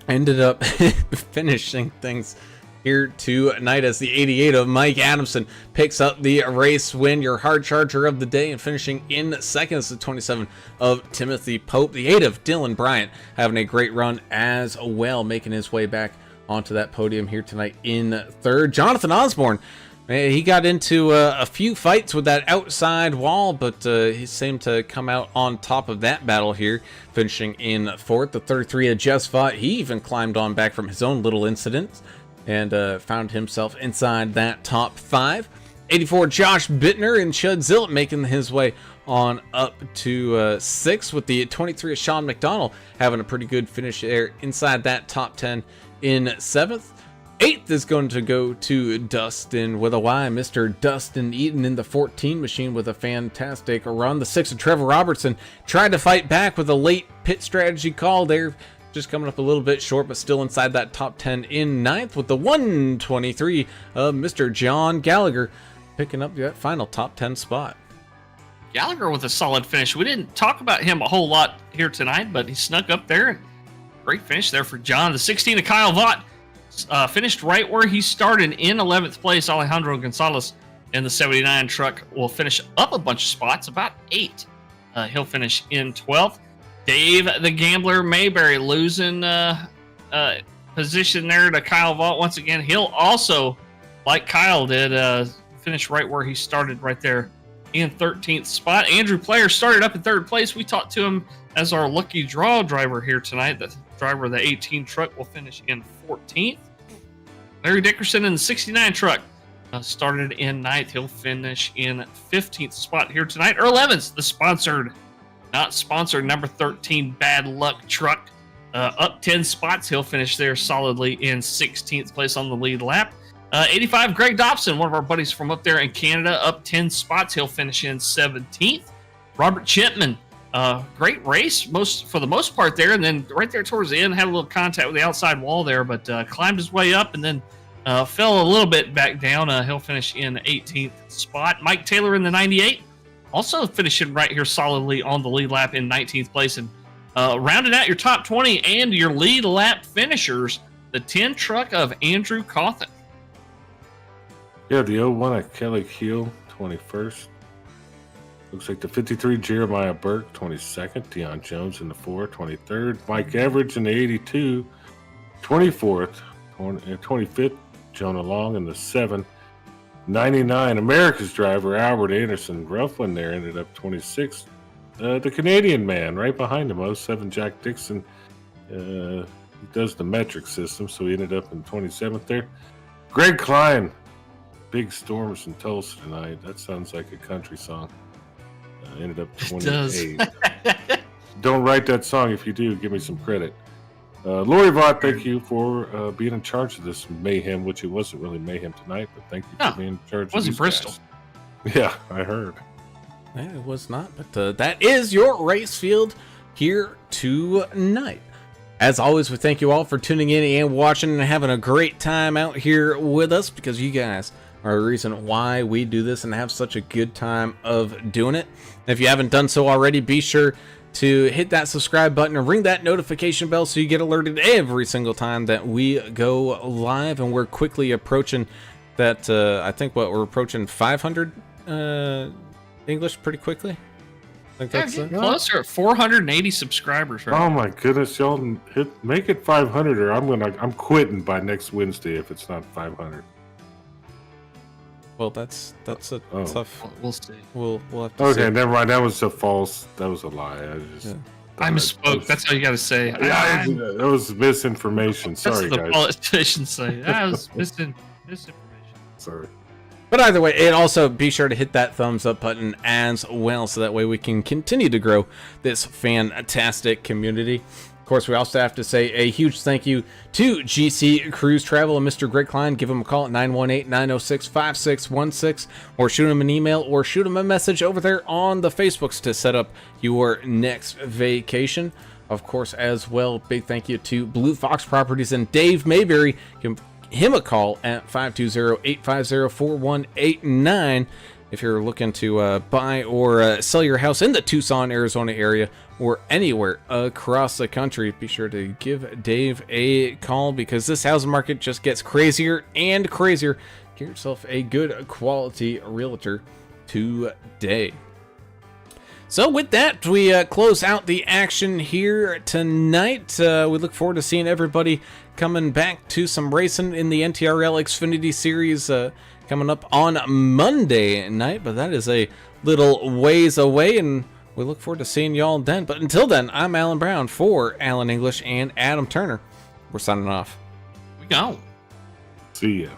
ended up finishing things here tonight as the 88 of Mike Adamson picks up the race win, your hard charger of the day, and finishing in second is the 27 of Timothy Pope. The 8 of Dylan Bryant having a great run as well, making his way back onto that podium here tonight in third. Jonathan Osborne, he got into a few fights with that outside wall, but he seemed to come out on top of that battle here, finishing in fourth. The 33 of Jess Vaught, he even climbed on back from his own little incident and found himself inside that top 5. 84 Josh Bittner and Chud Zillett making his way on up to 6th, with the 23 of Sean McDonald having a pretty good finish there inside that top 10 in 7th. 8th is going to go to Dustin with a Y, Mr. Dustin Eaton in the 14 machine with a fantastic run. The 6 of Trevor Robertson tried to fight back with a late pit strategy call there, just coming up a little bit short, but still inside that top 10 in 9th, with the 123 of Mr. John Gallagher picking up that final top 10 spot. Gallagher with a solid finish. We didn't talk about him a whole lot here tonight, but he snuck up there. Great finish there for John. The 16 of Kyle Vaught finished right where he started in 11th place. Alejandro Gonzalez in the 79 truck will finish up a bunch of spots, about 8. He'll finish in 12th. Dave the Gambler Mayberry losing position there to Kyle Vaught once again. He'll also, like Kyle did, finish right where he started right there in 13th spot. Andrew Player started up in 3rd place. We talked to him as our lucky draw driver here tonight. The driver of the 18 truck will finish in 14th. Larry Dickerson in the 69 truck started in 9th. He'll finish in 15th spot here tonight. Earl Evans, the not sponsored, number 13 Bad Luck truck, up 10 spots. He'll finish there solidly in 16th place on the lead lap. 85 Greg Dobson, one of our buddies from up there in Canada, up 10 spots. He'll finish in 17th. Robert Chipman, great race for the most part there, and then right there towards the end had a little contact with the outside wall there, but climbed his way up and then fell a little bit back down. He'll finish in 18th spot. Mike Taylor in the 98, also finishing right here solidly on the lead lap in 19th place, and rounding out your top 20 and your lead lap finishers, the 10 truck of Andrew Cawthon. Yeah, the 01 at Kelly Keel, 21st. Looks like the 53 Jeremiah Burke, 22nd. Deion Jones in the 4, 23rd. Mike Everidge in the 82, 24th. 25th, Jonah Long in the 7. 99, America's driver, Albert Anderson. Rough one there, ended up 26th. The Canadian man right behind him, 07 Jack Dixon. He does the metric system, so he ended up in 27th there. Greg Klein, Big Storms in Tulsa tonight. That sounds like a country song. Ended up 28th. Don't write that song. If you do, give me some credit. Lori Vaught, thank you for being in charge of this mayhem, which it wasn't really mayhem tonight, but thank you for being in charge of wasn't Bristol. Guys. Yeah, I heard. It was not, but that is your race field here tonight. As always, we thank you all for tuning in and watching and having a great time out here with us, because you guys are the reason why we do this and have such a good time of doing it. And if you haven't done so already, be sure to hit that subscribe button and ring that notification bell so you get alerted every single time that we go live. And we're quickly approaching that I think we're approaching 500 English pretty quickly. I think that's Getting closer at 480 subscribers, right? Oh my goodness, y'all make it 500 or I'm quitting by next Wednesday if it's not 500. Well, that's a tough. We'll see. We'll have to Okay, see. never mind. That was a lie. I misspoke. That's all you got to say. Yeah, that was misinformation. Sorry, That's what the guys. politicians say. I was misinformation. Sorry. But either way, and also be sure to hit that thumbs up button as well, so that way we can continue to grow this fantastic community. Of course, we also have to say a huge thank you to GC Cruise Travel and Mr. Greg Klein. Give him a call at 918-906-5616, or shoot him an email, or shoot him a message over there on the Facebooks to set up your next vacation. Of course, as well, big thank you to Blue Fox Properties and Dave Mayberry. Give him a call at 520-850-4189 if you're looking to buy or sell your house in the Tucson, Arizona area, or anywhere across the country. Be sure to give Dave a call, because this housing market just gets crazier and crazier. Get yourself a good quality realtor today. So with that, we close out the action here tonight. We look forward to seeing everybody coming back to some racing in the NTRL Xfinity Series coming up on Monday night, but that is a little ways away, and we look forward to seeing y'all then. But until then, I'm Alan Brown for Alan English and Adam Turner. We're signing off. We go. See ya.